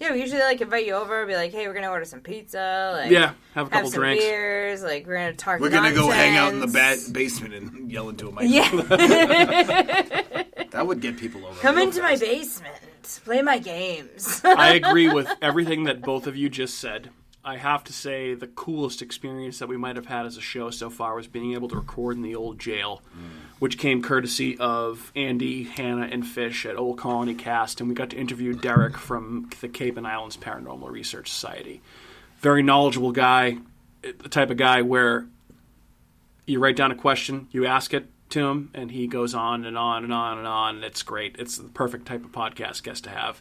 Yeah, we usually like invite you over, be like, hey, we're gonna order some pizza, like have a couple some drinks, beers, like we're gonna talk. We're gonna go hang out in the basement and yell into a microphone. Yeah, that would get people over. Come into my basement, play my games. I agree with everything that both of you just said. I have to say the coolest experience that we might have had as a show so far was being able to record in the old jail, which came courtesy of Andy, Hannah, and Fish at Old Colony Cast, and we got to interview Derek from the Cape and Islands Paranormal Research Society. Very knowledgeable guy, the type of guy where you write down a question, you ask it to him, and he goes on and on and on and on, and it's great. It's the perfect type of podcast guest to have.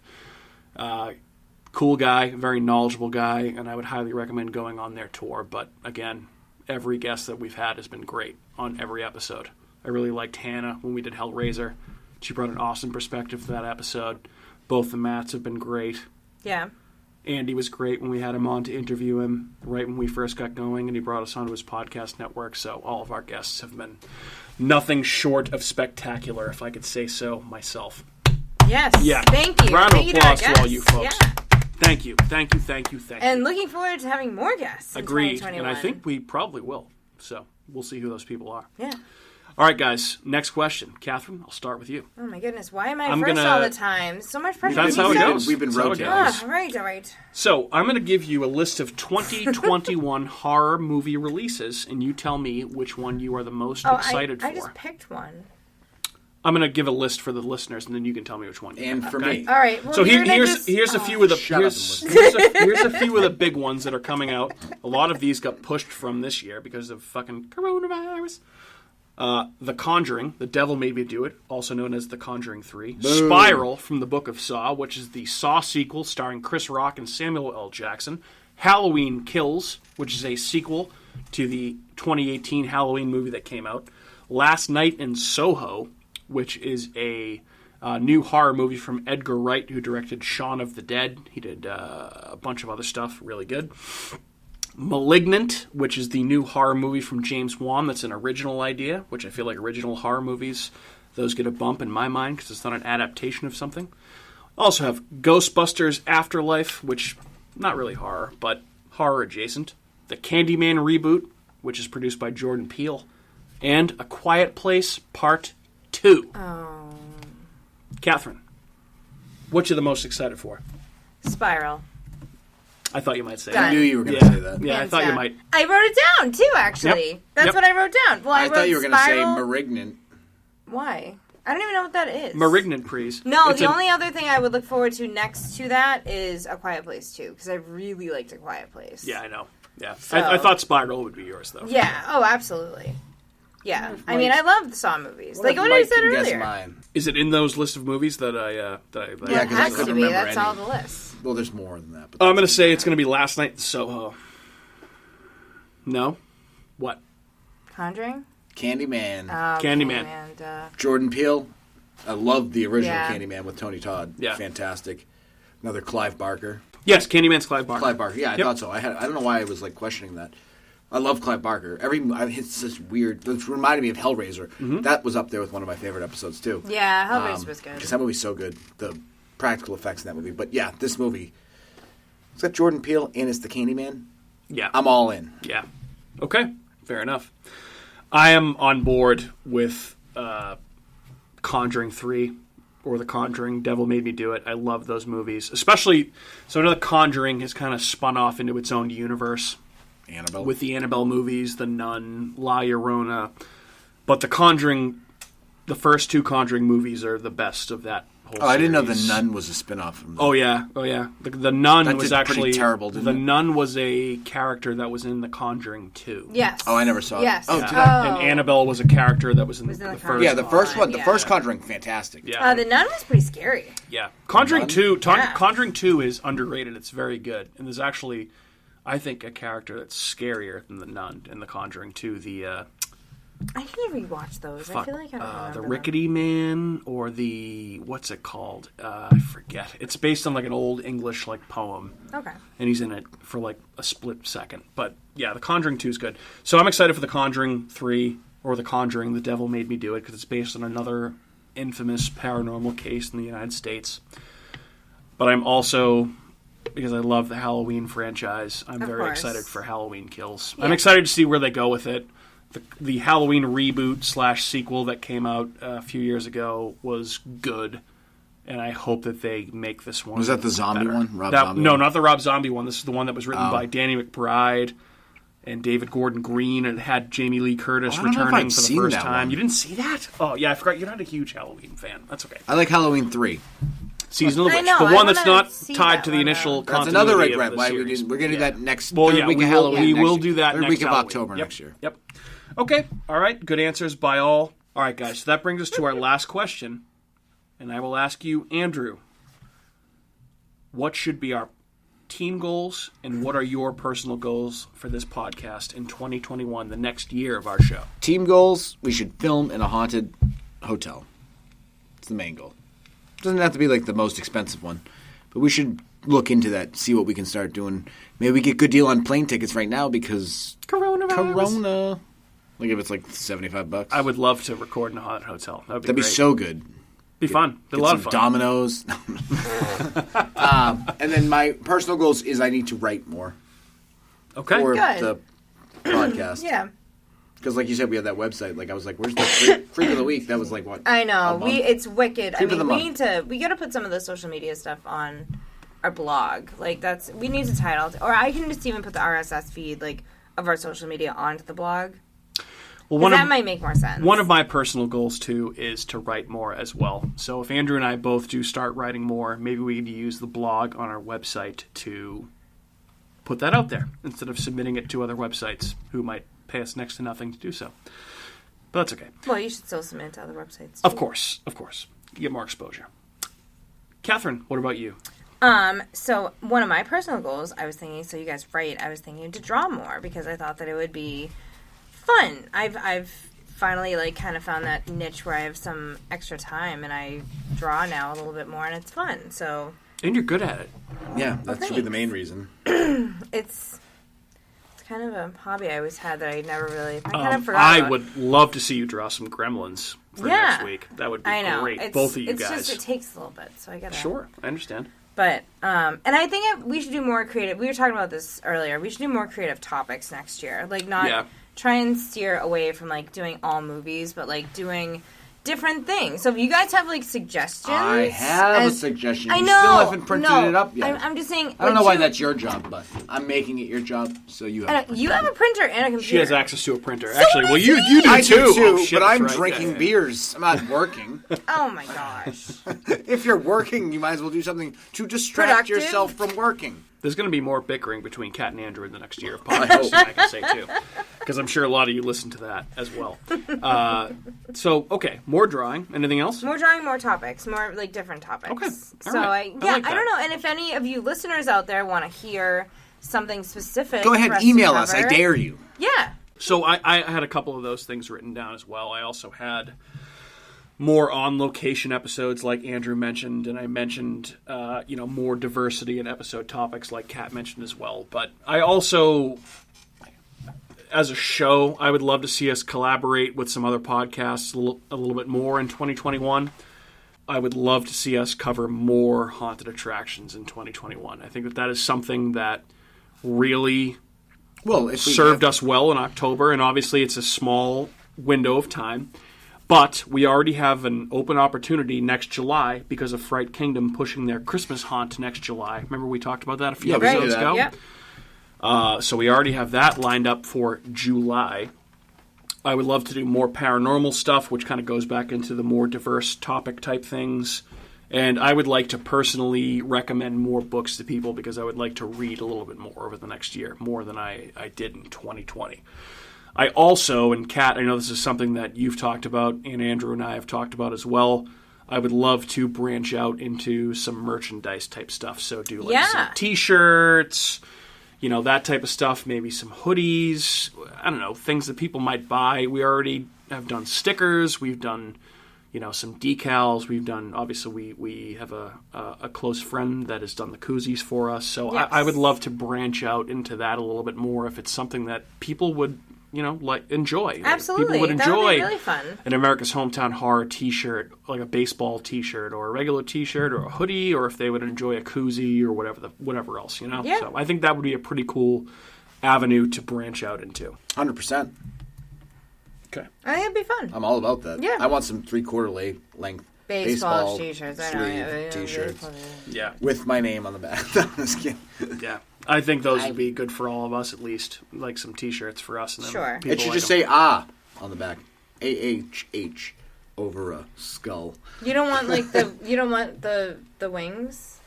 Cool guy, very knowledgeable guy, and I would highly recommend going on their tour. But again, every guest that we've had has been great on every episode. I really liked Hannah when we did Hellraiser. She brought an awesome perspective to that episode. Both the Matts have been great. Yeah. Andy was great when we had him on to interview him right when we first got going, and he brought us onto his podcast network. So all of our guests have been nothing short of spectacular, if I could say so myself. Yes. Yeah. Thank you. Round of Thank applause you to all you folks. Yeah. Thank you. And looking forward to having more guests in Agreed. 2021. And I think we probably will. So we'll see who those people are. Yeah. All right, guys. Next question. Catherine, I'll start with you. Oh, my goodness. Why am I first all the time? So much pressure. That's how it goes. We've been rotating. All right. So I'm going to give you a list of 2021 horror movie releases, and you tell me which one you are the most excited for. I just picked one. I'm going to give a list for the listeners, and then you can tell me which one. And for me. All right. Well, so here's a few of the here's a few of the big ones that are coming out. A lot of these got pushed from this year because of fucking coronavirus. The Conjuring, The Devil Made Me Do It, also known as The Conjuring 3. Boom. Spiral from the Book of Saw, which is the Saw sequel starring Chris Rock and Samuel L. Jackson. Halloween Kills, which is a sequel to the 2018 Halloween movie that came out. Last Night in Soho, which is a new horror movie from Edgar Wright, who directed Shaun of the Dead. He did a bunch of other stuff, really good. Malignant, which is the new horror movie from James Wan that's an original idea, which I feel like original horror movies, those get a bump in my mind because it's not an adaptation of something. Also have Ghostbusters Afterlife, which not really horror, but horror adjacent. The Candyman reboot, which is produced by Jordan Peele. And A Quiet Place Part 2. Oh. Catherine, what you the most excited for? Spiral. I thought you might say Done. that. I knew you were going to say that. Yeah, I thought you might. I wrote it down, too, actually. Yep. That's what I wrote down. Well, I thought you were going to say Spiral. Malignant. Why? I don't even know what that is. Malignant, please. No, the only other thing I would look forward to next to that is A Quiet Place 2, because I really liked A Quiet Place. Yeah, I know. Yeah. So- I thought Spiral would be yours, though. Yeah. Oh, absolutely. Yeah. I mean, I love the Saw movies. Like what I said earlier. Mine? Is it in those list of movies that I Yeah, because it I has couldn't to be. remember That's any. all the list. Well, there's more than that. But I'm going to say it's going to be Last Night in Soho. No? What? Conjuring? Candyman. Candyman. Jordan Peele. I love the original Yeah. Candyman with Tony Todd. Yeah. Fantastic. Another Clive Barker. Yes, Candyman's Clive Barker. Clive Barker. Yeah, I Yep. thought so. I don't know why I was like questioning that. I love Clive Barker. It's such weird. It reminded me of Hellraiser. Mm-hmm. That was up there with one of my favorite episodes too. Yeah, Hellraiser was good. Because that movie's so good. The practical effects in that movie. But yeah, this movie. It's got Jordan Peele and it's the Candyman. Yeah. I'm all in. Yeah. Okay. Fair enough. I am on board with Conjuring 3 or The Conjuring. Devil Made Me Do It. I love those movies. Especially, so I know The Conjuring has kind of spun off into its own universe. Annabelle. With the Annabelle movies, The Nun, La Llorona. But The Conjuring, the first 2 Conjuring movies are the best of that whole series. I didn't know The Nun was a spin-off from Oh, yeah. The Nun that was did actually... pretty terrible, didn't The it? Nun was a character that was in The Conjuring 2. Yes. Oh, I never saw it. Yes. Oh, Yeah. did I? And Annabelle was a character that was in Was in the the first. Yeah, the first one. The Yeah. first Conjuring, fantastic. Yeah. The Nun was pretty scary. Yeah. Conjuring Nun? 2 Yeah. Conjuring 2 is underrated. It's very good. And there's actually, I think, a character that's scarier than the Nun in The Conjuring 2. I need to rewatch those. I feel like I don't remember the them. Rickety Man or the, what's it called? I forget. It's based on like an old English like poem. Okay. And he's in it for like a split second. But yeah, The Conjuring 2 is good. So I'm excited for The Conjuring 3 or The Conjuring, The Devil Made Me Do It, because it's based on another infamous paranormal case in the United States. But I'm also, because I love the Halloween franchise, I'm Of very course. excited for Halloween Kills. Yeah. I'm excited to see where they go with it. The Halloween reboot / sequel that came out a few years ago was good, and I hope that they make this one. Was that the zombie better. one? Rob Zombie No, one? not the Rob Zombie one. This is the one that was written by Danny McBride and David Gordon Green, and it had Jamie Lee Curtis I don't know if returning I've for the seen first that time. one. You didn't see that? Oh, yeah, I forgot. You're not a huge Halloween fan. That's okay. I like Halloween 3. Season of the I Witch, know, the I one that's wanna not see tied that to the one, initial though. That's continuity another of regret. the Why we series. didn't? We're gonna do that next Well, third yeah, week we of will, Halloween. we next will year. do that Third next week of Halloween. October Yep. next year. Yep. Okay. All right. Good answers by all. All right, guys. So that brings us to our last question, and I will ask you, Andrew, what should be our team goals, and what are your personal goals for this podcast in 2021, the next year of our show? Team goals: we should film in a haunted hotel. It's the main goal. Doesn't have to be like the most expensive one, but we should look into that, see what we can start doing. Maybe we get a good deal on plane tickets right now because Corona. Like if it's like $75. I would love to record in a haunted hotel. That'd be That'd be great. so good. Be fun. Be a Get lot some of fun. Dominoes. And then my personal goals is I need to write more Okay. for Good. the podcast. Yeah. Because like you said, we had that website. Like I was like, "Where's the freak of the week?" That was like what? I know. a month? It's wicked. Creep of the month. We gotta put some of the social media stuff on our blog. Like we need to tie it all or I can just even put the RSS feed like of our social media onto the blog. Well, That might make more sense. One of my personal goals, too, is to write more as well. So if Andrew and I both do start writing more, maybe we could use the blog on our website to put that out there instead of submitting it to other websites who might pay us next to nothing to do so. But that's okay. Well, you should still submit to other websites. Of course. Get more exposure. Catherine, what about you? So one of my personal goals, I was thinking, so you guys write, I was thinking to draw more because I thought that it would be fun. I've finally like kind of found that niche where I have some extra time and I draw now a little bit more and it's fun. So And you're good at it. Yeah, that should be the thanks. main reason. it's kind of a hobby I always had that I never really kind of forgot. I about. would love to see you draw some gremlins for Yeah. next week. That would be I know. great. It's, Both of you it's guys. just it takes a little bit, so I gotta. Sure, I understand. But and I think we should do more creative. We were talking about this earlier. We should do more creative topics next year. Like not Yeah. try and steer away from like doing all movies, but like doing different things. So if you guys have like suggestions, I have a as- suggestion. I You know. still haven't printed no, it up yet. I'm just saying. I don't like, know why you- that's your job, but I'm making it your job, so you have. I don't- you have a printer and a computer. She has access to a printer. Actually, well, you do I too. do too, Oh, shit, but I'm that's right. drinking Yeah, yeah. beers. I'm not working. Oh my gosh. If you're working, you might as well do something to distract Productive. yourself from working. There's going to be more bickering between Kat and Andrew in the next year of I podcasting, hope. I can say, too. Because I'm sure a lot of you listen to that as well. So, okay, more drawing. Anything else? More drawing, more topics, more like different topics. Okay. All So right. I like that. don't know. And if any of you listeners out there want to hear something specific, Go for ahead, us to email us. I cover, dare you. Yeah. So I had a couple of those things written down as well. I also had more on-location episodes like Andrew mentioned, and I mentioned, more diversity in episode topics like Kat mentioned as well. But I also, as a show, I would love to see us collaborate with some other podcasts a little bit more in 2021. I would love to see us cover more haunted attractions in 2021. I think that is something that really served us well in October, and obviously it's a small window of time. But we already have an open opportunity next July because of Fright Kingdom pushing their Christmas haunt next July. Remember we talked about that a few episodes ago? Yep. So we already have that lined up for July. I would love to do more paranormal stuff, which kind of goes back into the more diverse topic type things. And I would like to personally recommend more books to people because I would like to read a little bit more over the next year, more than I did in 2020. I also, and Kat, I know this is something that you've talked about, and Andrew and I have talked about as well, I would love to branch out into some merchandise type stuff. So do some t-shirts, that type of stuff, maybe some hoodies, I don't know, things that people might buy. We already have done stickers, we've done, some decals, we've done, obviously we have a close friend that has done the koozies for us. So yes. I would love to branch out into that a little bit more if it's something that people would enjoy. Absolutely. People would enjoy that would be really fun. An America's Hometown Horror t-shirt, like a baseball t-shirt or a regular t-shirt or a hoodie, or if they would enjoy a koozie or whatever else, Yeah. So I think that would be a pretty cool avenue to branch out into. 100%. Okay. I think it'd be fun. I'm all about that. Yeah. I want some 3/4 length Baseball t-shirts. I know. sleeve t-shirts Yeah. with my name on the back. I'm just kidding. Yeah. I think those would be good for all of us, at least, like some t-shirts for us. And then Sure. people It should like just them. say "ah" on the back. AHH over a skull. You don't want the wings?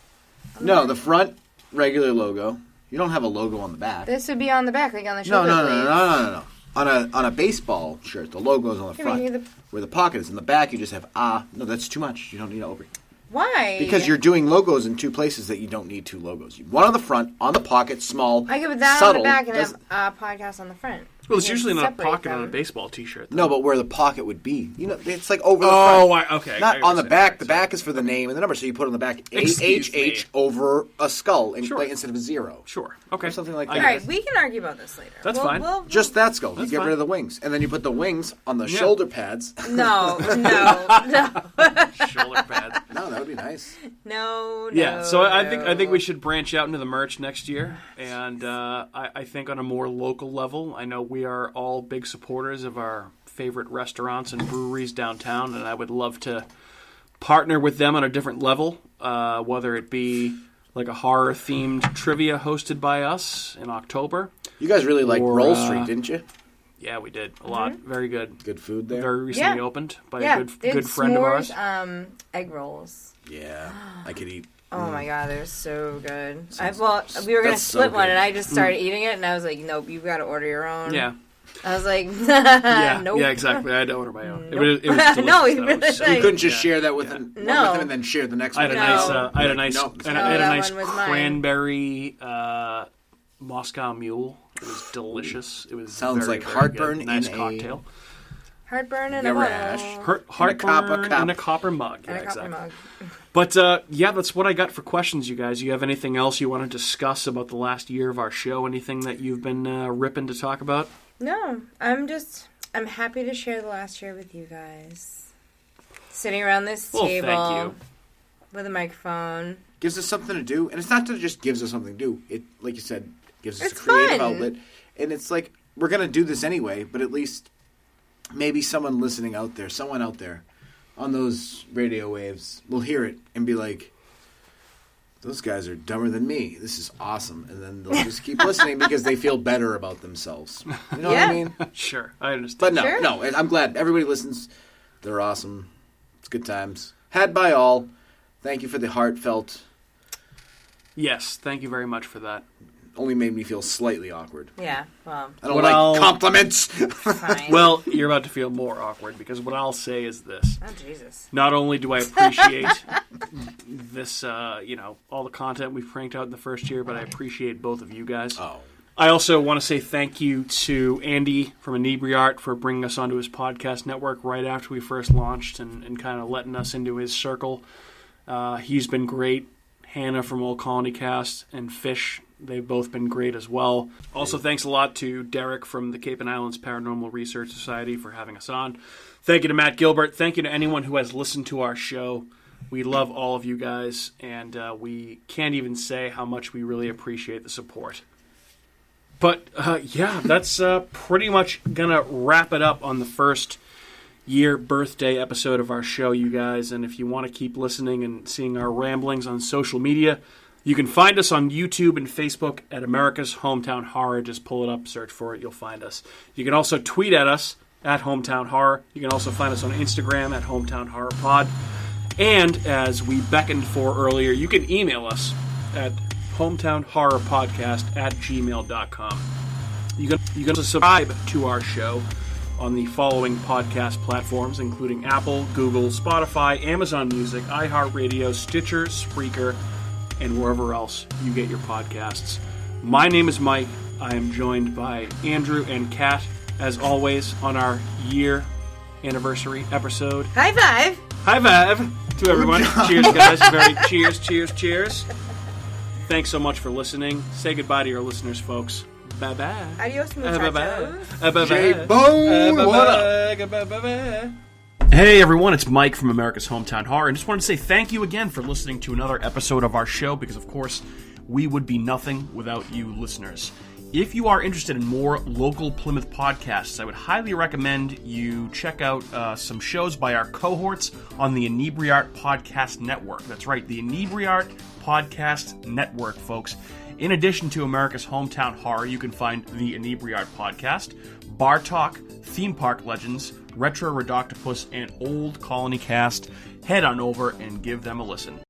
No, the front regular logo. You don't have a logo on the back. This would be on the back, like on the No, shoulder no, no, blades. no. On a baseball shirt, the logo is on the Here, front. here, Where the pocket is. In the back, you just have "ah." No, that's too much. You don't need over. Why? Because you're doing logos in two places that you don't need two logos. One on the front, on the pocket, small, I could put that subtle. on the back and have a podcast on the front. Well, it's You usually not a separate pocket on a them. baseball t-shirt. Though. No, but where the pocket would be. It's like over the front. Okay. Not on the back. The back is for the name and the number, so you put on the back Excuse me. AHH over a skull Sure. instead of a 0. Sure. Okay. Or something like I that. All right, we can argue about this later. That's fine. Just that skull. You That's get fine. rid of the wings. And then you put the wings on the shoulder pads. No. Shoulder pads. No, that would be nice. No. Yeah, so I think we should branch out into the merch next year, and I think on a more local level. I know we are all big supporters of our favorite restaurants and breweries downtown, and I would love to partner with them on a different level, whether it be like a horror-themed trivia hosted by us in October. You guys really liked Or, Roll Street, didn't you? Yeah, we did a lot. Very good. Good food there. Very recently Yeah. opened by Yeah, a they good had friend of ours. s'mores, egg rolls. Yeah, I could eat. Oh my god, they're so good. We were gonna that's so split one, good. and I just started eating it, and I was like, "Nope, you've got to order your own." Yeah. I was like, Yeah, "Nope." yeah, exactly. I had to order my own. Nope. It was delicious. No, he though. really It was so didn't. You couldn't just yeah. share that with him and then share the next I had one. a No. nice, I had a Like, nice, no. and No, I had a that nice one was mine. cranberry Moscow Mule. It was delicious. It was Sounds very, like very heartburn good. Nice in a- cocktail. Heartburn and Never a ash. bottle. Heartburn cup. in a copper mug. And Yeah, a copper exactly. mug. But yeah, that's what I got for questions, you guys. You have anything else you want to discuss about the last year of our show? Anything that you've been ripping to talk about? No, I'm happy to share the last year with you guys. Sitting around this Well, table thank you. with a microphone. Gives us something to do, and it's not that it just gives us something to do. It, like you said, gives us It's a creative fun. outlet, and it's like we're gonna do this anyway. But at least maybe someone listening out there, someone out there on those radio waves, will hear it and be like, "Those guys are dumber than me. This is awesome," and then they'll just keep listening because they feel better about themselves. You know what Yeah. I mean? Sure, I understand. But no, Sure. no, I'm glad everybody listens. They're awesome. It's good times. Had by all. Thank you for the heartfelt. Yes, thank you very much for that. Only made me feel slightly awkward. Yeah, well, I don't What like I'll- compliments. fine. Well, you're about to feel more awkward because what I'll say is this. Oh, Jesus. Not only do I appreciate this, all the content we've cranked out in the first year, but I appreciate both of you guys. Oh. I also want to say thank you to Andy from Inebriart for bringing us onto his podcast network right after we first launched and kind of letting us into his circle. He's been great. Hannah from Old Colony Cast and Fish They've both been great as well. Also, thanks a lot to Derek from the Cape and Islands Paranormal Research Society for having us on. Thank you to Matt Gilbert. Thank you to anyone who has listened to our show. We love all of you guys, and we can't even say how much we really appreciate the support. But, yeah, that's pretty much going to wrap it up on the first year birthday episode of our show, you guys. And if you want to keep listening and seeing our ramblings on social media, you can find us on YouTube and Facebook at America's Hometown Horror. Just pull it up, search for it, you'll find us. You can also tweet at us at Hometown Horror. You can also find us on Instagram at Hometown Horror Pod. And as we beckoned for earlier, you can email us at hometownhorrorpodcast@gmail.com. You can subscribe to our show on the following podcast platforms, including Apple, Google, Spotify, Amazon Music, iHeartRadio, Stitcher, Spreaker, and wherever else you get your podcasts. My name is Mike. I am joined by Andrew and Kat, as always, on our year anniversary episode. High five! High five to everyone. Cheers, guys. Cheers. Thanks so much for listening. Say goodbye to your listeners, folks. Bye-bye. Adios, muchachos. J-Bone, what up? Hey everyone, it's Mike from America's Hometown Horror, and just wanted to say thank you again for listening to another episode of our show, because of course, we would be nothing without you listeners. If you are interested in more local Plymouth podcasts, I would highly recommend you check out some shows by our cohorts on the Inebriart Podcast Network. That's right, the Inebriart Podcast Network, folks. In addition to America's Hometown Horror, you can find the Inebriart Podcast, Bar Talk, Theme Park Legends, Retro Redoctopus, and Old Colony Cast. Head on over and give them a listen.